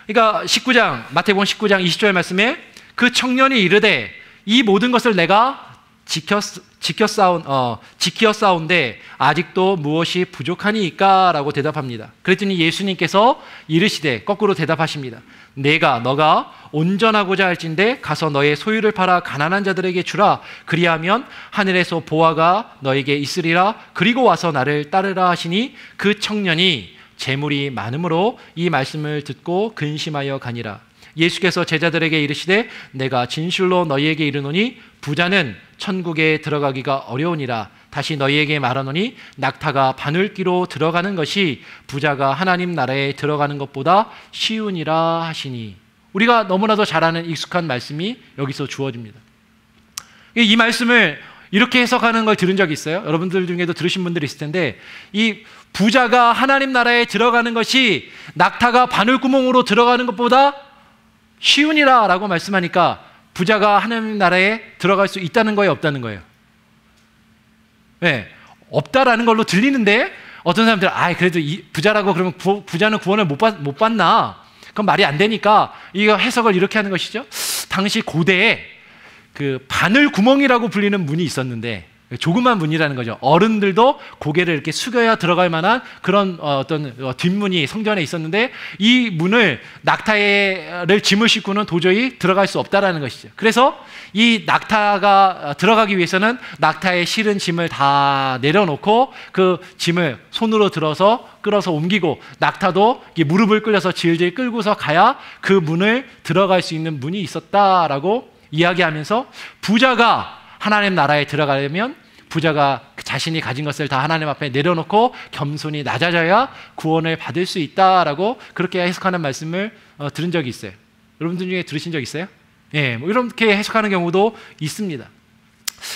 Speaker 1: 그러니까 19장, 마태복음 19장 20절 말씀에 그 청년이 이르되 이 모든 것을 내가 지켜 싸운데 아직도 무엇이 부족하니까? 라고 대답합니다. 그랬더니 예수님께서 이르시되, 거꾸로 대답하십니다. 너가 온전하고자 할진대 가서 너의 소유를 팔아 가난한 자들에게 주라. 그리하면 하늘에서 보화가 너에게 있으리라. 그리고 와서 나를 따르라 하시니 그 청년이 재물이 많음으로 이 말씀을 듣고 근심하여 가니라. 예수께서 제자들에게 이르시되 내가 진실로 너희에게 이르노니 부자는 천국에 들어가기가 어려우니라. 다시 너희에게 말하노니 낙타가 바늘귀로 들어가는 것이 부자가 하나님 나라에 들어가는 것보다 쉬우니라 하시니. 우리가 너무나도 잘 아는 익숙한 말씀이 여기서 주어집니다. 이 말씀을 이렇게 해석하는 걸 들은 적이 있어요? 여러분들 중에도 들으신 분들이 있을 텐데, 이 부자가 하나님 나라에 들어가는 것이 낙타가 바늘구멍으로 들어가는 것보다 쉬우니라 라고 말씀하니까 부자가 하나님 나라에 들어갈 수 있다는 거예요, 없다는 거예요? 네, 없다라는 걸로 들리는데 어떤 사람들은 그래도 부자라고 그러면 부자는 구원을 못 받나? 그건 말이 안 되니까 이거 해석을 이렇게 하는 것이죠. 당시 고대에 그 바늘 구멍이라고 불리는 문이 있었는데, 조그만 문이라는 거죠. 어른들도 고개를 이렇게 숙여야 들어갈 만한 그런 어떤 뒷문이 성전에 있었는데, 이 문을 낙타를 짐을 싣고는 도저히 들어갈 수 없다라는 것이죠. 그래서 이 낙타가 들어가기 위해서는 낙타에 실은 짐을 다 내려놓고 그 짐을 손으로 들어서 끌어서 옮기고, 낙타도 무릎을 끌려서 질질 끌고서 가야 그 문을 들어갈 수 있는 문이 있었다라고 이야기하면서, 부자가 하나님 나라에 들어가려면 부자가 자신이 가진 것을 다 하나님 앞에 내려놓고 겸손히 낮아져야 구원을 받을 수 있다라고 그렇게 해석하는 말씀을 들은 적이 있어요. 여러분들 중에 들으신 적 있어요? 예, 뭐 이렇게 해석하는 경우도 있습니다.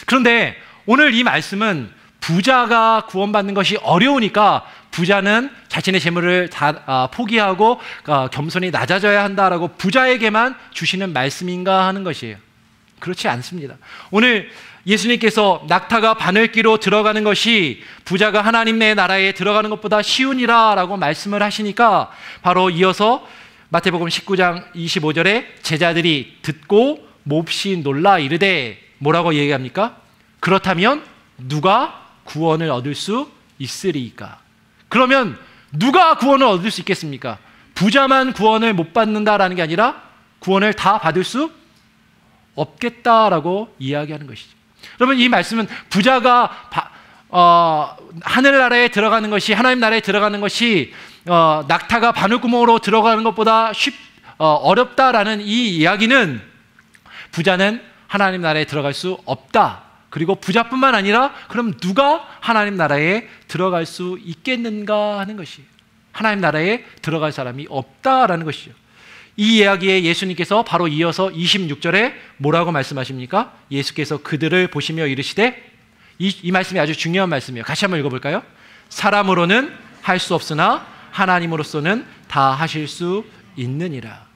Speaker 1: 그런데 오늘 이 말씀은 부자가 구원받는 것이 어려우니까 부자는 자신의 재물을 다 포기하고 겸손히 낮아져야 한다라고 부자에게만 주시는 말씀인가 하는 것이에요. 그렇지 않습니다. 오늘 예수님께서 낙타가 바늘귀로 들어가는 것이 부자가 하나님의 나라에 들어가는 것보다 쉬우니라 라고 말씀을 하시니까, 바로 이어서 마태복음 19장 25절에 제자들이 듣고 몹시 놀라 이르되, 뭐라고 얘기합니까? 그렇다면 누가 구원을 얻을 수 있으리까? 그러면 누가 구원을 얻을 수 있겠습니까? 부자만 구원을 못 받는다라는 게 아니라 구원을 다 받을 수 없겠다라고 이야기하는 것이죠. 여러분, 이 말씀은 부자가 하늘나라에 들어가는 것이, 하나님 나라에 들어가는 것이 낙타가 바늘구멍으로 들어가는 것보다 어렵다라는 이 이야기는, 부자는 하나님 나라에 들어갈 수 없다. 그리고 부자뿐만 아니라 그럼 누가 하나님 나라에 들어갈 수 있겠는가 하는 것이에요. 하나님 나라에 들어갈 사람이 없다라는 것이죠. 이 이야기에 예수님께서 바로 이어서 26절에 뭐라고 말씀하십니까? 예수께서 그들을 보시며 이르시되, 이 말씀이 아주 중요한 말씀이에요. 같이 한번 읽어볼까요? 사람으로는 할 수 없으나 하나님으로서는 다 하실 수 있느니라.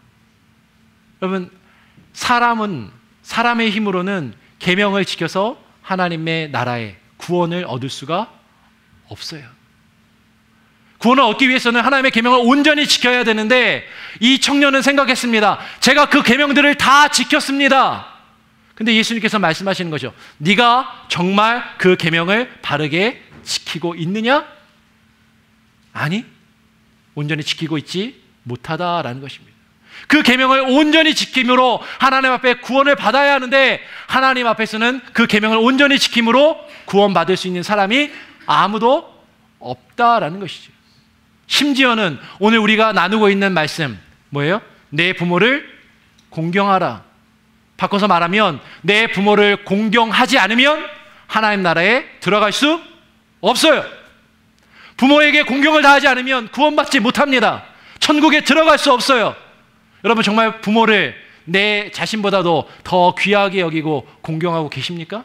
Speaker 1: 여러분, 사람은 사람의 힘으로는 계명을 지켜서 하나님의 나라에 구원을 얻을 수가 없어요. 구원을 얻기 위해서는 하나님의 계명을 온전히 지켜야 되는데, 이 청년은 생각했습니다. 제가 그 계명들을 다 지켰습니다. 근데 예수님께서 말씀하시는 거죠. 네가 정말 그 계명을 바르게 지키고 있느냐? 아니, 온전히 지키고 있지 못하다라는 것입니다. 그 계명을 온전히 지킴으로 하나님 앞에 구원을 받아야 하는데, 하나님 앞에서는 그 계명을 온전히 지킴으로 구원받을 수 있는 사람이 아무도 없다라는 것이죠. 심지어는 오늘 우리가 나누고 있는 말씀 뭐예요? 내 부모를 공경하라. 바꿔서 말하면 내 부모를 공경하지 않으면 하나님 나라에 들어갈 수 없어요. 부모에게 공경을 다하지 않으면 구원받지 못합니다. 천국에 들어갈 수 없어요. 여러분 정말 부모를 내 자신보다도 더 귀하게 여기고 공경하고 계십니까?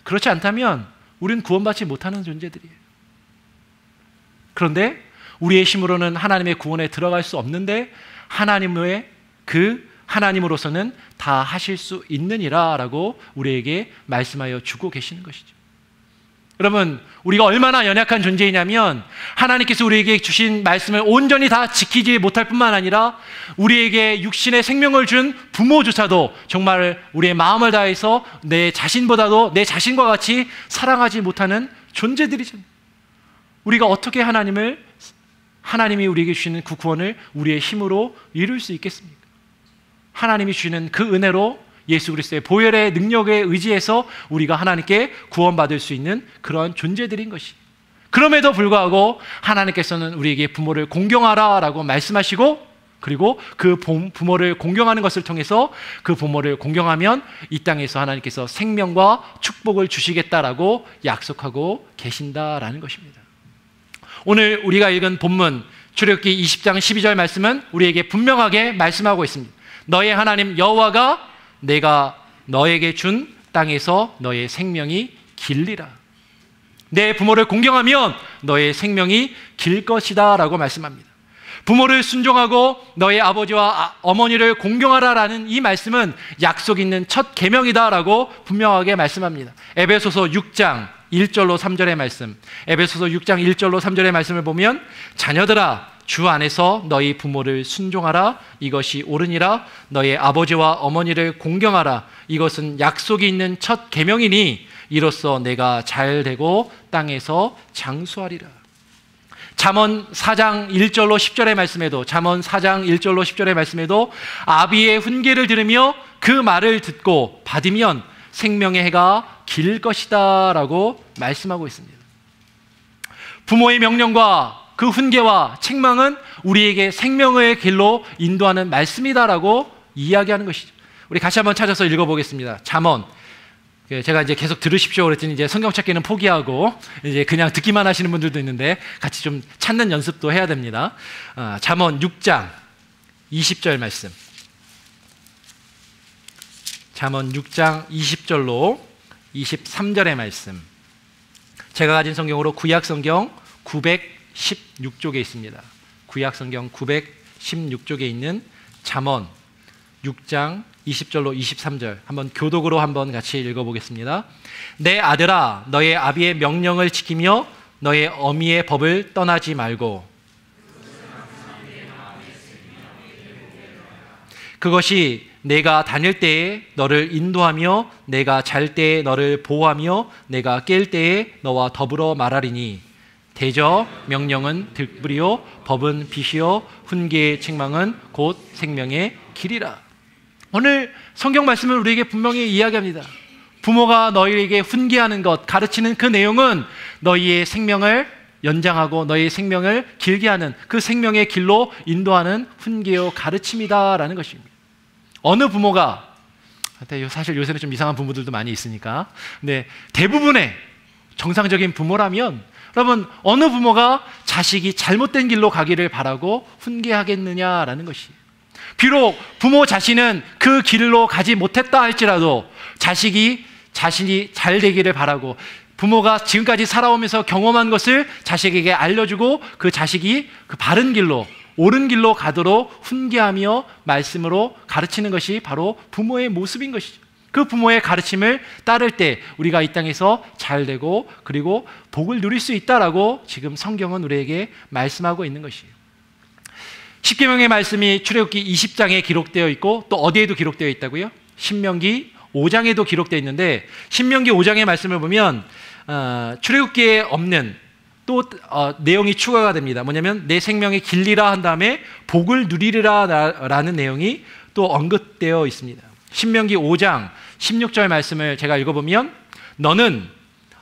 Speaker 1: 그렇지 않다면 우리는 구원받지 못하는 존재들이에요. 그런데 우리의 힘으로는 하나님의 구원에 들어갈 수 없는데 하나님의 그 하나님으로서는 다 하실 수 있느니라 라고 우리에게 말씀하여 주고 계시는 것이죠. 여러분 우리가 얼마나 연약한 존재이냐면 하나님께서 우리에게 주신 말씀을 온전히 다 지키지 못할 뿐만 아니라 우리에게 육신의 생명을 준 부모조차도 정말 우리의 마음을 다해서 내 자신보다도 내 자신과 같이 사랑하지 못하는 존재들이죠. 우리가 어떻게 하나님이 우리에게 주시는 그 구원을 우리의 힘으로 이룰 수 있겠습니까? 하나님이 주시는 그 은혜로 예수 그리스도의 보혈의 능력에 의지해서 우리가 하나님께 구원받을 수 있는 그런 존재들인 것이. 그럼에도 불구하고 하나님께서는 우리에게 부모를 공경하라라고 말씀하시고 그리고 그 부모를 공경하는 것을 통해서 그 부모를 공경하면 이 땅에서 하나님께서 생명과 축복을 주시겠다라고 약속하고 계신다라는 것입니다. 오늘 우리가 읽은 본문 출애굽기 20장 12절 말씀은 우리에게 분명하게 말씀하고 있습니다. 너의 하나님 여호와가 내가 너에게 준 땅에서 너의 생명이 길리라. 내 부모를 공경하면 너의 생명이 길 것이다 라고 말씀합니다. 부모를 순종하고 너의 아버지와 어머니를 공경하라라는 이 말씀은 약속 있는 첫 계명이다 라고 분명하게 말씀합니다. 에베소서 6장 1절로 3절의 말씀, 에베소서 6장 1절로 3절의 말씀을 보면 자녀들아 주 안에서 너희 부모를 순종하라. 이것이 옳으니라. 너의 아버지와 어머니를 공경하라. 이것은 약속이 있는 첫 계명이니 이로써 내가 잘 되고 땅에서 장수하리라. 잠언 4장 1절로 10절의 말씀에도 잠언 4장 1절로 10절의 말씀에도 아비의 훈계를 들으며 그 말을 듣고 받으면 생명의 해가 길 것이다 라고 말씀하고 있습니다. 부모의 명령과 그 훈계와 책망은 우리에게 생명의 길로 인도하는 말씀이다라고 이야기하는 것이죠. 우리 같이 한번 찾아서 읽어보겠습니다. 잠언. 제가 이제 계속 들으십시오 그랬더니 이제 성경 찾기는 포기하고 이제 그냥 듣기만 하시는 분들도 있는데 같이 좀 찾는 연습도 해야 됩니다. 잠언 6장 20절 말씀. 잠언 6장 20절로 23절의 말씀. 제가 가진 성경으로 구약 성경 916쪽에 있습니다. 구약 성경 916쪽에 있는 잠언 6장 20절로 23절 한번 교독으로 한번 같이 읽어보겠습니다. 내 아들아 너의 아비의 명령을 지키며 너의 어미의 법을 떠나지 말고 그것이 내가 다닐 때에 너를 인도하며 내가 잘 때에 너를 보호하며 내가 깰 때에 너와 더불어 말하리니 대저 명령은 들뿌리요 법은 빛이요 훈계의 책망은 곧 생명의 길이라. 오늘 성경 말씀을 우리에게 분명히 이야기합니다. 부모가 너희에게 훈계하는 것, 가르치는 그 내용은 너희의 생명을 연장하고 너희의 생명을 길게 하는 그 생명의 길로 인도하는 훈계요 가르침이다라는 것입니다. 어느 부모가, 사실 요새는 좀 이상한 부모들도 많이 있으니까, 근데 대부분의 정상적인 부모라면 여러분 어느 부모가 자식이 잘못된 길로 가기를 바라고 훈계하겠느냐라는 것이에요. 비록 부모 자신은 그 길로 가지 못했다 할지라도 자신이 잘 되기를 바라고 부모가 지금까지 살아오면서 경험한 것을 자식에게 알려주고 그 자식이 그 바른 길로 옳은 길로 가도록 훈계하며 말씀으로 가르치는 것이 바로 부모의 모습인 것이죠. 그 부모의 가르침을 따를 때 우리가 이 땅에서 잘 되고 그리고 복을 누릴 수 있다라고 지금 성경은 우리에게 말씀하고 있는 것이에요. 십계명의 말씀이 출애굽기 20장에 기록되어 있고 또 어디에도 기록되어 있다고요? 신명기 5장에도 기록되어 있는데 신명기 5장의 말씀을 보면 출애굽기에 없는 또 내용이 추가가 됩니다. 뭐냐면 내 생명의 길리라 한 다음에 복을 누리리라 라는 내용이 또 언급되어 있습니다. 신명기 5장 16절 말씀을 제가 읽어보면 너는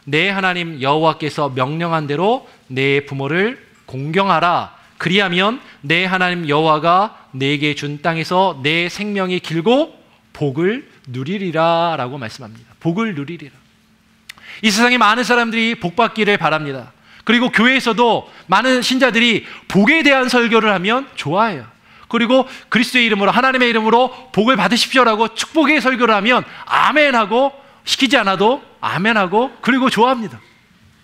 Speaker 1: 내 하나님 여호와께서 명령한 대로 내 부모를 공경하라. 그리하면 내 하나님 여호와가 내게 준 땅에서 내 생명이 길고 복을 누리리라 라고 말씀합니다. 복을 누리리라. 이 세상에 많은 사람들이 복 받기를 바랍니다. 그리고 교회에서도 많은 신자들이 복에 대한 설교를 하면 좋아해요. 그리고 그리스도의 이름으로, 하나님의 이름으로 복을 받으십시오라고 축복의 설교를 하면 아멘하고, 시키지 않아도 아멘하고, 그리고 좋아합니다.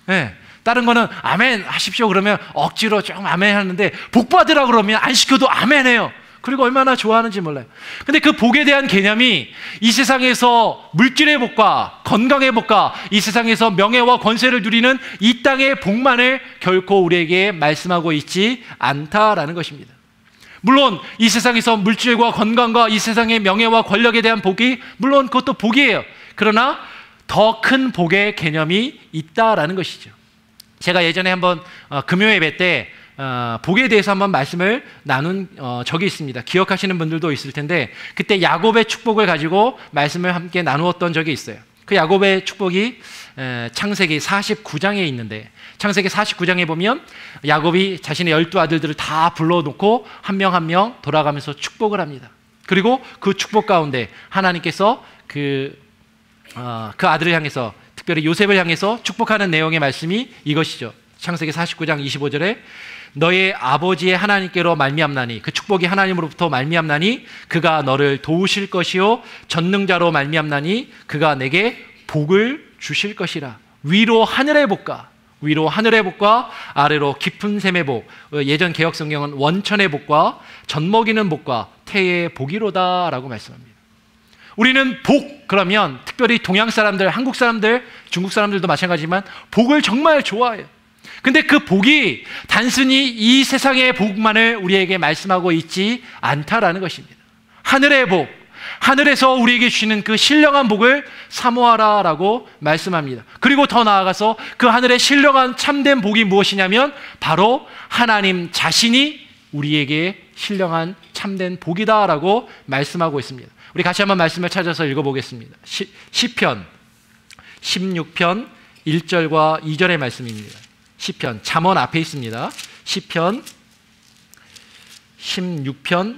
Speaker 1: 네. 다른 거는 아멘 하십시오 그러면 억지로 좀 아멘 하는데, 복 받으라 그러면 안 시켜도 아멘해요. 그리고 얼마나 좋아하는지 몰라요. 근데 그 복에 대한 개념이 이 세상에서 물질의 복과 건강의 복과 이 세상에서 명예와 권세를 누리는 이 땅의 복만을 결코 우리에게 말씀하고 있지 않다라는 것입니다. 물론 이 세상에서 물질과 건강과 이 세상의 명예와 권력에 대한 복이, 물론 그것도 복이에요. 그러나 더 큰 복의 개념이 있다라는 것이죠. 제가 예전에 한번 금요 예배 때 복에 대해서 한번 말씀을 나눈 적이 있습니다. 기억하시는 분들도 있을 텐데, 그때 야곱의 축복을 가지고 말씀을 함께 나누었던 적이 있어요. 그 야곱의 축복이 창세기 49장에 있는데, 창세기 49장에 보면 야곱이 자신의 12아들들을 다 불러놓고 한 명 한 명 돌아가면서 축복을 합니다. 그리고 그 축복 가운데 하나님께서 그 아들을 향해서, 특별히 요셉을 향해서 축복하는 내용의 말씀이 이것이죠. 창세기 49장 25절에 너의 아버지의 하나님께로 말미암나니, 그 축복이 하나님으로부터 말미암나니 그가 너를 도우실 것이요 전능자로 말미암나니 그가 내게 복을 주실 것이라. 위로 하늘의 복과, 위로 하늘의 복과 아래로 깊은 샘의 복, 예전 개역 성경은 원천의 복과 젖먹이는 복과 태의 복이로다 라고 말씀합니다. 우리는 복 그러면 특별히 동양 사람들, 한국 사람들, 중국 사람들도 마찬가지지만 복을 정말 좋아해요. 근데 그 복이 단순히 이 세상의 복만을 우리에게 말씀하고 있지 않다라는 것입니다. 하늘의 복, 하늘에서 우리에게 주시는 그 신령한 복을 사모하라라고 말씀합니다. 그리고 더 나아가서 그 하늘의 신령한 참된 복이 무엇이냐면 바로 하나님 자신이 우리에게 신령한 참된 복이다라고 말씀하고 있습니다. 우리 같이 한번 말씀을 찾아서 읽어보겠습니다. 시편 16편 1절과 2절의 말씀입니다. 시편, 잠언 앞에 있습니다. 시편 16편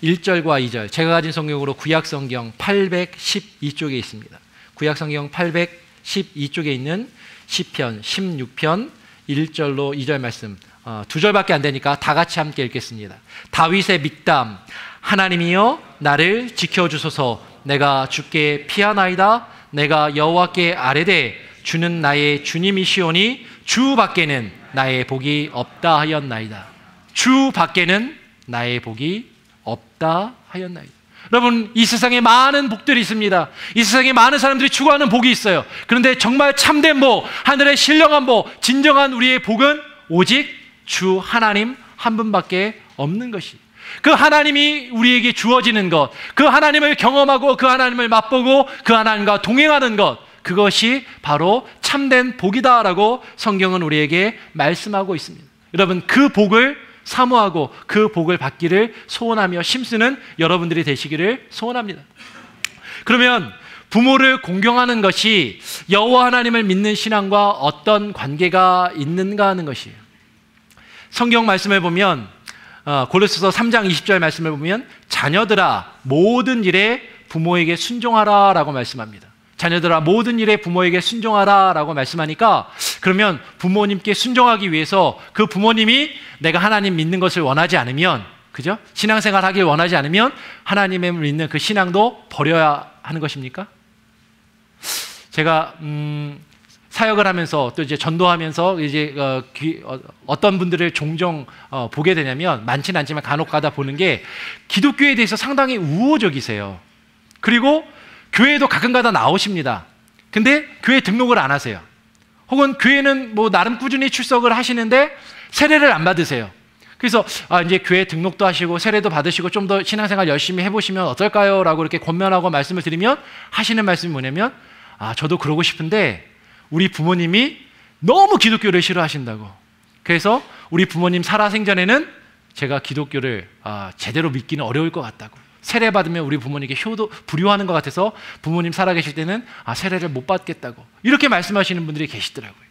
Speaker 1: 1절과 2절. 제가 가진 성경으로 구약성경 812쪽에 있습니다. 구약성경 812쪽에 있는 시편 16편 1절로 2절 말씀, 두 절밖에 안 되니까 다 같이 함께 읽겠습니다. 다윗의 믹담. 하나님이여 나를 지켜주소서. 내가 주께 피하나이다. 내가 여호와께 아뢰되 주는 나의 주님이시오니 주 밖에는 나의 복이 없다 하였나이다. 주 밖에는 나의 복이 없다 하였나이다. 여러분, 이 세상에 많은 복들이 있습니다. 이 세상에 많은 사람들이 추구하는 복이 있어요. 그런데 정말 참된 복, 하늘의 신령한 복, 진정한 우리의 복은 오직 주 하나님 한 분밖에 없는 것이, 그 하나님이 우리에게 주어지는 것, 그 하나님을 경험하고 그 하나님을 맛보고 그 하나님과 동행하는 것, 그것이 바로 참된 복이다라고 성경은 우리에게 말씀하고 있습니다. 여러분, 그 복을 사모하고 그 복을 받기를 소원하며 힘쓰는 여러분들이 되시기를 소원합니다. 그러면 부모를 공경하는 것이 여호와 하나님을 믿는 신앙과 어떤 관계가 있는가 하는 것이에요. 성경 말씀을 보면 고린도서 3장 20절 말씀을 보면 자녀들아 모든 일에 부모에게 순종하라 라고 말씀합니다. 자녀들아 모든 일에 부모에게 순종하라 라고 말씀하니까, 그러면 부모님께 순종하기 위해서 그 부모님이 내가 하나님 믿는 것을 원하지 않으면, 그죠? 신앙생활 하길 원하지 않으면 하나님을 믿는 그 신앙도 버려야 하는 것입니까? 제가 사역을 하면서 또 이제 전도하면서 이제 어떤 분들을 종종 보게 되냐면, 많지는 않지만 간혹 가다 보는 게 기독교에 대해서 상당히 우호적이세요. 그리고 교회에도 가끔가다 나오십니다. 근데 교회 등록을 안 하세요. 혹은 교회는 뭐 나름 꾸준히 출석을 하시는데 세례를 안 받으세요. 그래서 이제 교회 등록도 하시고 세례도 받으시고 좀 더 신앙생활 열심히 해보시면 어떨까요? 라고 이렇게 권면하고 말씀을 드리면 하시는 말씀이 뭐냐면, 저도 그러고 싶은데 우리 부모님이 너무 기독교를 싫어하신다고. 그래서 우리 부모님 살아생전에는 제가 기독교를 제대로 믿기는 어려울 것 같다고. 세례 받으면 우리 부모님께 효도 불효하는 것 같아서 부모님 살아계실 때는 세례를 못 받겠다고, 이렇게 말씀하시는 분들이 계시더라고요.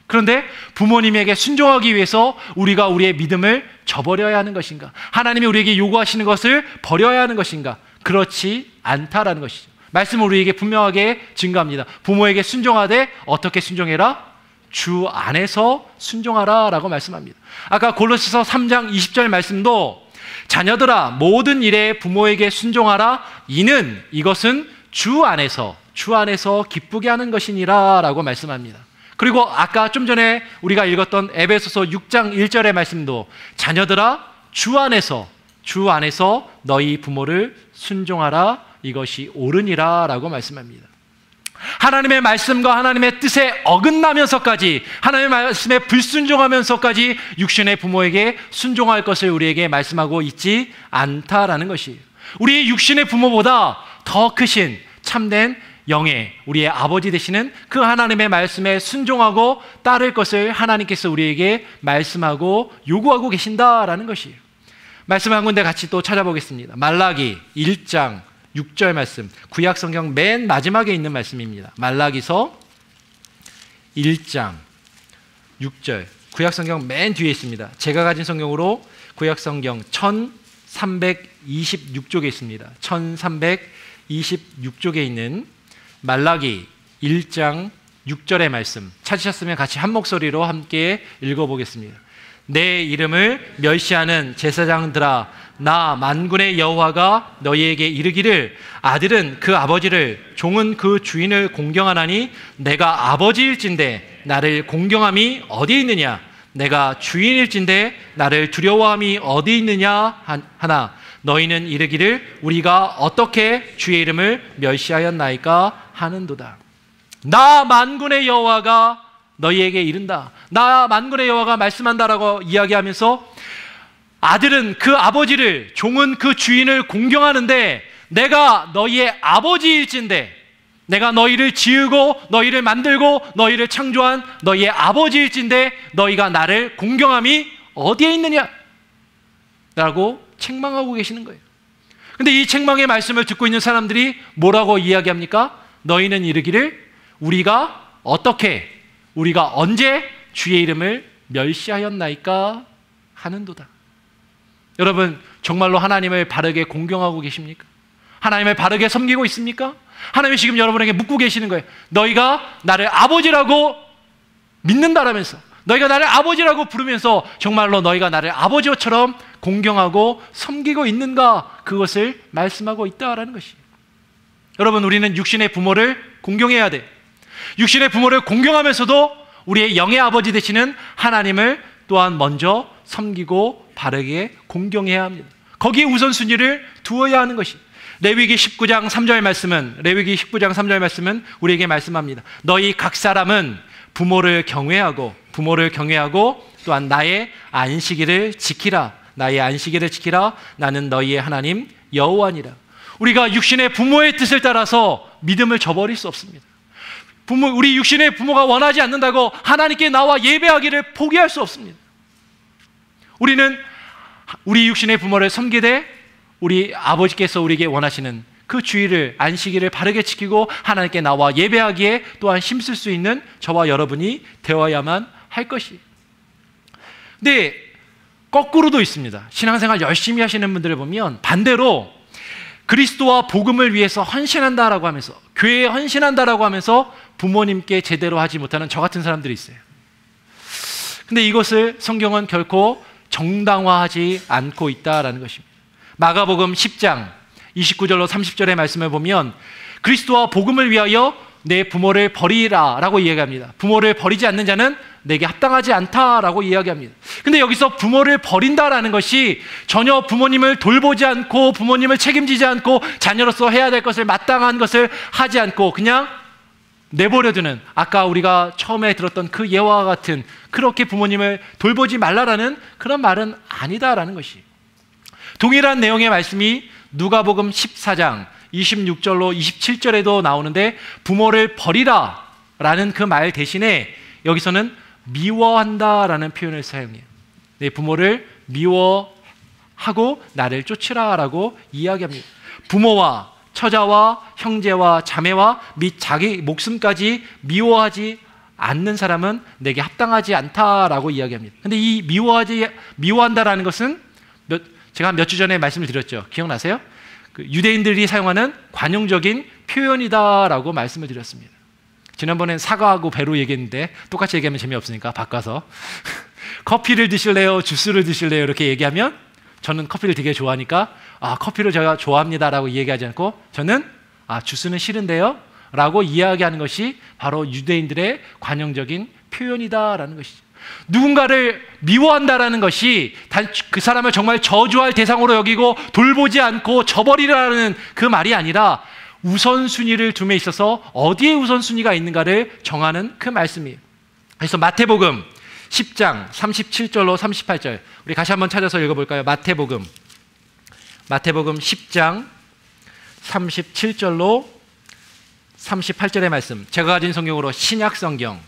Speaker 1: 그런데 부모님에게 순종하기 위해서 우리가 우리의 믿음을 저버려야 하는 것인가? 하나님이 우리에게 요구하시는 것을 버려야 하는 것인가? 그렇지 않다라는 것이죠. 말씀은 우리에게 분명하게 증거합니다. 부모에게 순종하되 어떻게 순종해라? 주 안에서 순종하라 라고 말씀합니다. 아까 골로새서 3장 20절 말씀도 자녀들아 모든 일에 부모에게 순종하라. 이것은 주 안에서 기쁘게 하는 것이니라 라고 말씀합니다. 그리고 아까 좀 전에 우리가 읽었던 에베소서 6장 1절의 말씀도 자녀들아 주 안에서 너희 부모를 순종하라. 이것이 옳으니라 라고 말씀합니다. 하나님의 말씀과 하나님의 뜻에 어긋나면서까지, 하나님의 말씀에 불순종하면서까지 육신의 부모에게 순종할 것을 우리에게 말씀하고 있지 않다라는 것이에요. 우리 육신의 부모보다 더 크신 참된 영의 우리의 아버지 되시는 그 하나님의 말씀에 순종하고 따를 것을 하나님께서 우리에게 말씀하고 요구하고 계신다라는 것이에요. 말씀 한 군데 같이 또 찾아보겠습니다. 말라기 1장 6절 말씀, 구약 성경 맨 마지막에 있는 말씀입니다. 말라기서 1장 6절, 구약 성경 맨 뒤에 있습니다. 제가 가진 성경으로 구약 성경 1326쪽에 있습니다. 1326쪽에 있는 말라기 1장 6절의 말씀 찾으셨으면 같이 한 목소리로 함께 읽어보겠습니다. 내 이름을 멸시하는 제사장들아, 나 만군의 여호와가 너희에게 이르기를 아들은 그 아버지를, 종은 그 주인을 공경하나니 내가 아버지일진데 나를 공경함이 어디 있느냐? 내가 주인일진데 나를 두려워함이 어디 있느냐 하나 너희는 이르기를 우리가 어떻게 주의 이름을 멸시하였나이까 하는도다. 나 만군의 여호와가 너희에게 이른다. 나 만군의 여호와가 말씀한다라고 이야기하면서 아들은 그 아버지를, 종은 그 주인을 공경하는데 내가 너희의 아버지일진데, 내가 너희를 지으고 너희를 만들고 너희를 창조한 너희의 아버지일진데 너희가 나를 공경함이 어디에 있느냐? 라고 책망하고 계시는 거예요. 근데 이 책망의 말씀을 듣고 있는 사람들이 뭐라고 이야기합니까? 너희는 이르기를 우리가 어떻게, 우리가 언제 주의 이름을 멸시하였나이까 하는도다. 여러분, 정말로 하나님을 바르게 공경하고 계십니까? 하나님을 바르게 섬기고 있습니까? 하나님이 지금 여러분에게 묻고 계시는 거예요. 너희가 나를 아버지라고 믿는다라면서, 너희가 나를 아버지라고 부르면서 정말로 너희가 나를 아버지처럼 공경하고 섬기고 있는가? 그것을 말씀하고 있다라는 것이에요. 여러분, 우리는 육신의 부모를 공경해야 돼. 육신의 부모를 공경하면서도 우리의 영의 아버지 되시는 하나님을 또한 먼저 섬기고 바르게 공경해야 합니다. 거기에 우선순위를 두어야 하는 것이. 레위기 19장 3절 말씀은 우리에게 말씀합니다. 너희 각 사람은 부모를 경외하고 또한 나의 안식일을 지키라. 나의 안식일을 지키라. 나는 너희의 하나님 여호와니라. 우리가 육신의 부모의 뜻을 따라서 믿음을 저버릴 수 없습니다. 우리 육신의 부모가 원하지 않는다고 하나님께 나와 예배하기를 포기할 수 없습니다. 우리는 우리 육신의 부모를 섬기되 우리 아버지께서 우리에게 원하시는 그 주일을, 안식일을 바르게 지키고 하나님께 나와 예배하기에 또한 힘쓸 수 있는 저와 여러분이 되어야만 할 것이. 근데 거꾸로도 있습니다. 신앙생활 열심히 하시는 분들을 보면 반대로 그리스도와 복음을 위해서 헌신한다라고 하면서, 교회에 헌신한다라고 하면서 부모님께 제대로 하지 못하는 저 같은 사람들이 있어요. 근데 이것을 성경은 결코 정당화하지 않고 있다라는 것입니다. 마가복음 10장 29절로 30절의 말씀을 보면 그리스도와 복음을 위하여 내 부모를 버리라 라고 이야기합니다. 부모를 버리지 않는 자는 내게 합당하지 않다라고 이야기합니다. 근데 여기서 부모를 버린다라는 것이 전혀 부모님을 돌보지 않고 부모님을 책임지지 않고 자녀로서 해야 될 것을, 마땅한 것을 하지 않고 그냥 내버려두는, 아까 우리가 처음에 들었던 그 예화와 같은 그렇게 부모님을 돌보지 말라라는 그런 말은 아니다라는 것이. 동일한 내용의 말씀이 누가복음 14장 26절로 27절에도 나오는데 부모를 버리라 라는 그 말 대신에 여기서는 미워한다라는 표현을 사용해요. 내 부모를 미워하고 나를 쫓으라 라고 이야기합니다. 부모와 처자와 형제와 자매와 및 자기 목숨까지 미워하지 않는 사람은 내게 합당하지 않다라고 이야기합니다. 근데 이 미워한다라는 것은 제가 몇 주 전에 말씀을 드렸죠. 기억나세요? 그 유대인들이 사용하는 관용적인 표현이다라고 말씀을 드렸습니다. 지난번엔 사과하고 배로 얘기했는데 똑같이 얘기하면 재미없으니까 바꿔서 커피를 드실래요? 주스를 드실래요? 이렇게 얘기하면 저는 커피를 되게 좋아하니까 커피를 제가 좋아합니다라고 얘기하지 않고 저는 주스는 싫은데요? 라고 이야기하는 것이 바로 유대인들의 관용적인 표현이다라는 것이죠. 누군가를 미워한다라는 것이 그 사람을 정말 저주할 대상으로 여기고 돌보지 않고 저버리라는 그 말이 아니라 우선순위를 둠에 있어서 어디에 우선순위가 있는가를 정하는 그 말씀이에요. 그래서 마태복음 10장 37절로 38절 우리 다시 한번 찾아서 읽어볼까요? 마태복음 10장 37절로 38절의 말씀, 제가 가진 성경으로 신약성경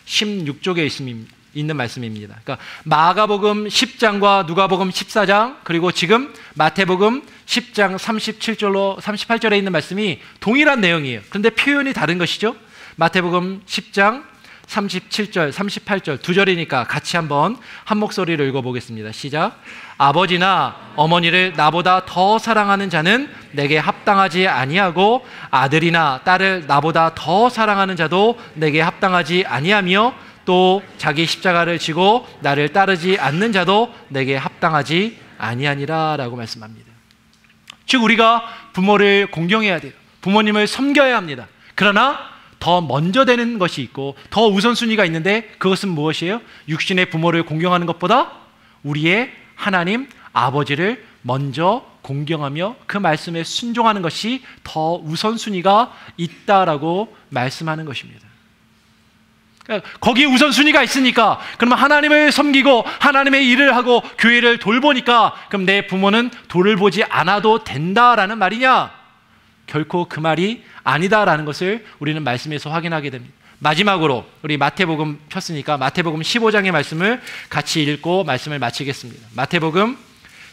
Speaker 1: 16쪽에 있는 말씀입니다. 그러니까 마가복음 10장과 누가복음 14장 그리고 지금 마태복음 10장 37절로 38절에 있는 말씀이 동일한 내용이에요. 그런데 표현이 다른 것이죠. 마태복음 10장 37절, 38절 두 절이니까 같이 한번 한 목소리로 읽어보겠습니다. 시작. 아버지나 어머니를 나보다 더 사랑하는 자는 내게 합당하지 아니하고 아들이나 딸을 나보다 더 사랑하는 자도 내게 합당하지 아니하며 또 자기 십자가를 지고 나를 따르지 않는 자도 내게 합당하지 아니하니라 라고 말씀합니다. 즉 우리가 부모를 공경해야 돼요. 부모님을 섬겨야 합니다. 그러나 더 먼저 되는 것이 있고 더 우선순위가 있는데 그것은 무엇이에요? 육신의 부모를 공경하는 것보다 우리의 하나님 아버지를 먼저 공경하며 그 말씀에 순종하는 것이 더 우선순위가 있다라고 말씀하는 것입니다. 거기에 우선순위가 있으니까 그러면 하나님을 섬기고 하나님의 일을 하고 교회를 돌보니까 그럼 내 부모는 돌을 보지 않아도 된다라는 말이냐? 결코 그 말이 아니다라는 것을 우리는 말씀에서 확인하게 됩니다. 마지막으로 우리 마태복음 폈으니까 마태복음 15장의 말씀을 같이 읽고 말씀을 마치겠습니다. 마태복음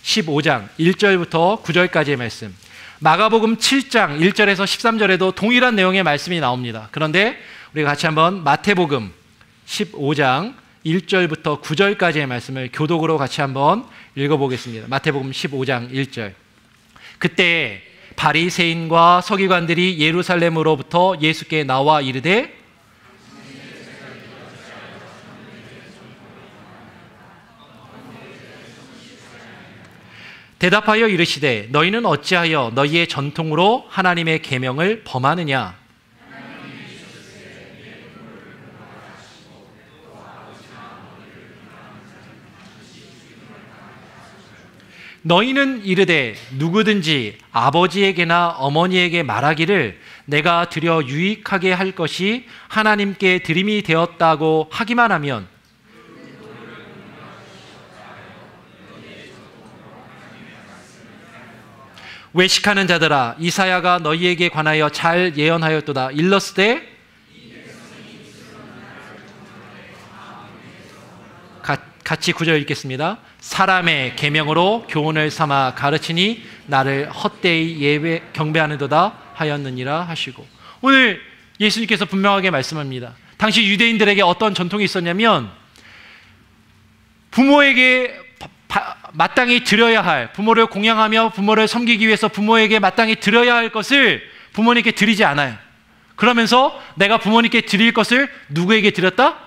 Speaker 1: 15장 1절부터 9절까지의 말씀, 마가복음 7장 1절에서 13절에도 동일한 내용의 말씀이 나옵니다. 그런데 우리가 같이 한번 마태복음 15장 1절부터 9절까지의 말씀을 교독으로 같이 한번 읽어보겠습니다. 마태복음 15장 1절. 그때 바리새인과 서기관들이 예루살렘으로부터 예수께 나와 이르되 대답하여 이르시되 너희는 어찌하여 너희의 전통으로 하나님의 계명을 범하느냐? 너희는 이르되 누구든지 아버지에게나 어머니에게 말하기를 내가 드려 유익하게 할 것이 하나님께 드림이 되었다고 하기만 하면 외식하는 자들아 이사야가 너희에게 관하여 잘 예언하였도다. 일렀으되 같이 9절 읽겠습니다. 사람의 계명으로 교훈을 삼아 가르치니 나를 헛되이 경배하는도다 하였느니라 하시고, 오늘 예수님께서 분명하게 말씀합니다. 당시 유대인들에게 어떤 전통이 있었냐면 부모에게 마땅히 드려야 할, 부모를 공양하며 부모를 섬기기 위해서 부모에게 마땅히 드려야 할 것을 부모님께 드리지 않아요. 그러면서 내가 부모님께 드릴 것을 누구에게 드렸다?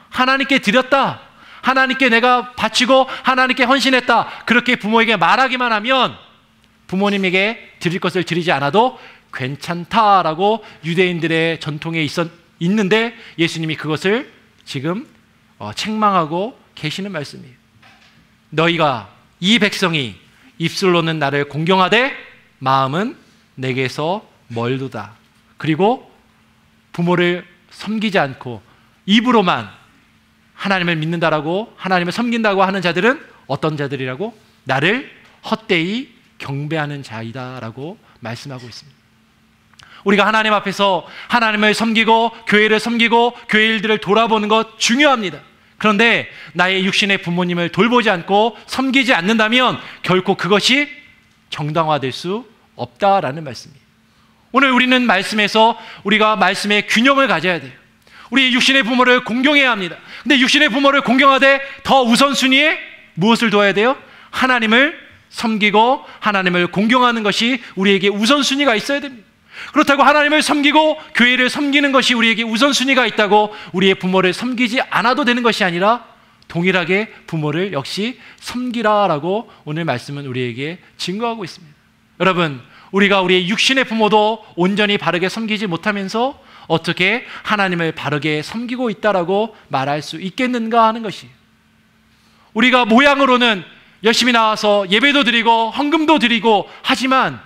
Speaker 1: 하나님께 드렸다. 하나님께 내가 바치고 하나님께 헌신했다. 그렇게 부모에게 말하기만 하면 부모님에게 드릴 것을 드리지 않아도 괜찮다라고 유대인들의 전통에 있는데 예수님이 그것을 지금 책망하고 계시는 말씀이에요. 너희가 이 백성이 입술로는 나를 공경하되 마음은 내게서 멀도다. 그리고 부모를 섬기지 않고 입으로만 하나님을 믿는다라고 하나님을 섬긴다고 하는 자들은 어떤 자들이라고? 나를 헛되이 경배하는 자이다라고 말씀하고 있습니다. 우리가 하나님 앞에서 하나님을 섬기고 교회를 섬기고 교회 일들을 돌아보는 것 중요합니다. 그런데 나의 육신의 부모님을 돌보지 않고 섬기지 않는다면 결코 그것이 정당화될 수 없다라는 말씀이에요. 오늘 우리는 말씀에서 우리가 말씀의 균형을 가져야 돼요. 우리 육신의 부모를 공경해야 합니다. 근데 육신의 부모를 공경하되 더 우선순위에 무엇을 둬야 돼요? 하나님을 섬기고 하나님을 공경하는 것이 우리에게 우선순위가 있어야 됩니다. 그렇다고 하나님을 섬기고 교회를 섬기는 것이 우리에게 우선순위가 있다고 우리의 부모를 섬기지 않아도 되는 것이 아니라 동일하게 부모를 역시 섬기라라고 오늘 말씀은 우리에게 증거하고 있습니다. 여러분, 우리가 우리의 육신의 부모도 온전히 바르게 섬기지 못하면서 어떻게 하나님을 바르게 섬기고 있다라고 말할 수 있겠는가 하는 것이, 우리가 모양으로는 열심히 나와서 예배도 드리고 헌금도 드리고 하지만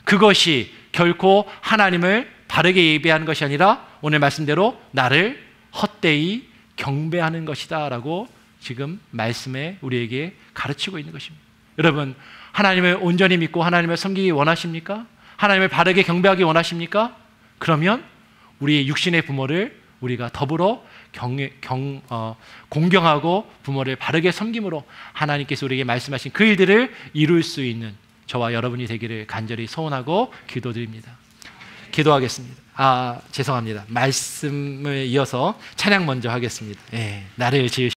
Speaker 1: 그것이 결코 하나님을 바르게 예배하는 것이 아니라 오늘 말씀대로 나를 헛되이 경배하는 것이다 라고 지금 말씀에 우리에게 가르치고 있는 것입니다. 여러분, 하나님을 온전히 믿고 하나님을 섬기기 원하십니까? 하나님을 바르게 경배하기 원하십니까? 그러면 우리의 육신의 부모를 우리가 더불어 공경하고 부모를 바르게 섬김으로 하나님께서 우리에게 말씀하신 그 일들을 이룰 수 있는 저와 여러분이 되기를 간절히 소원하고 기도드립니다. 기도하겠습니다. 죄송합니다. 말씀을 이어서 찬양 먼저 하겠습니다. 나를 지으신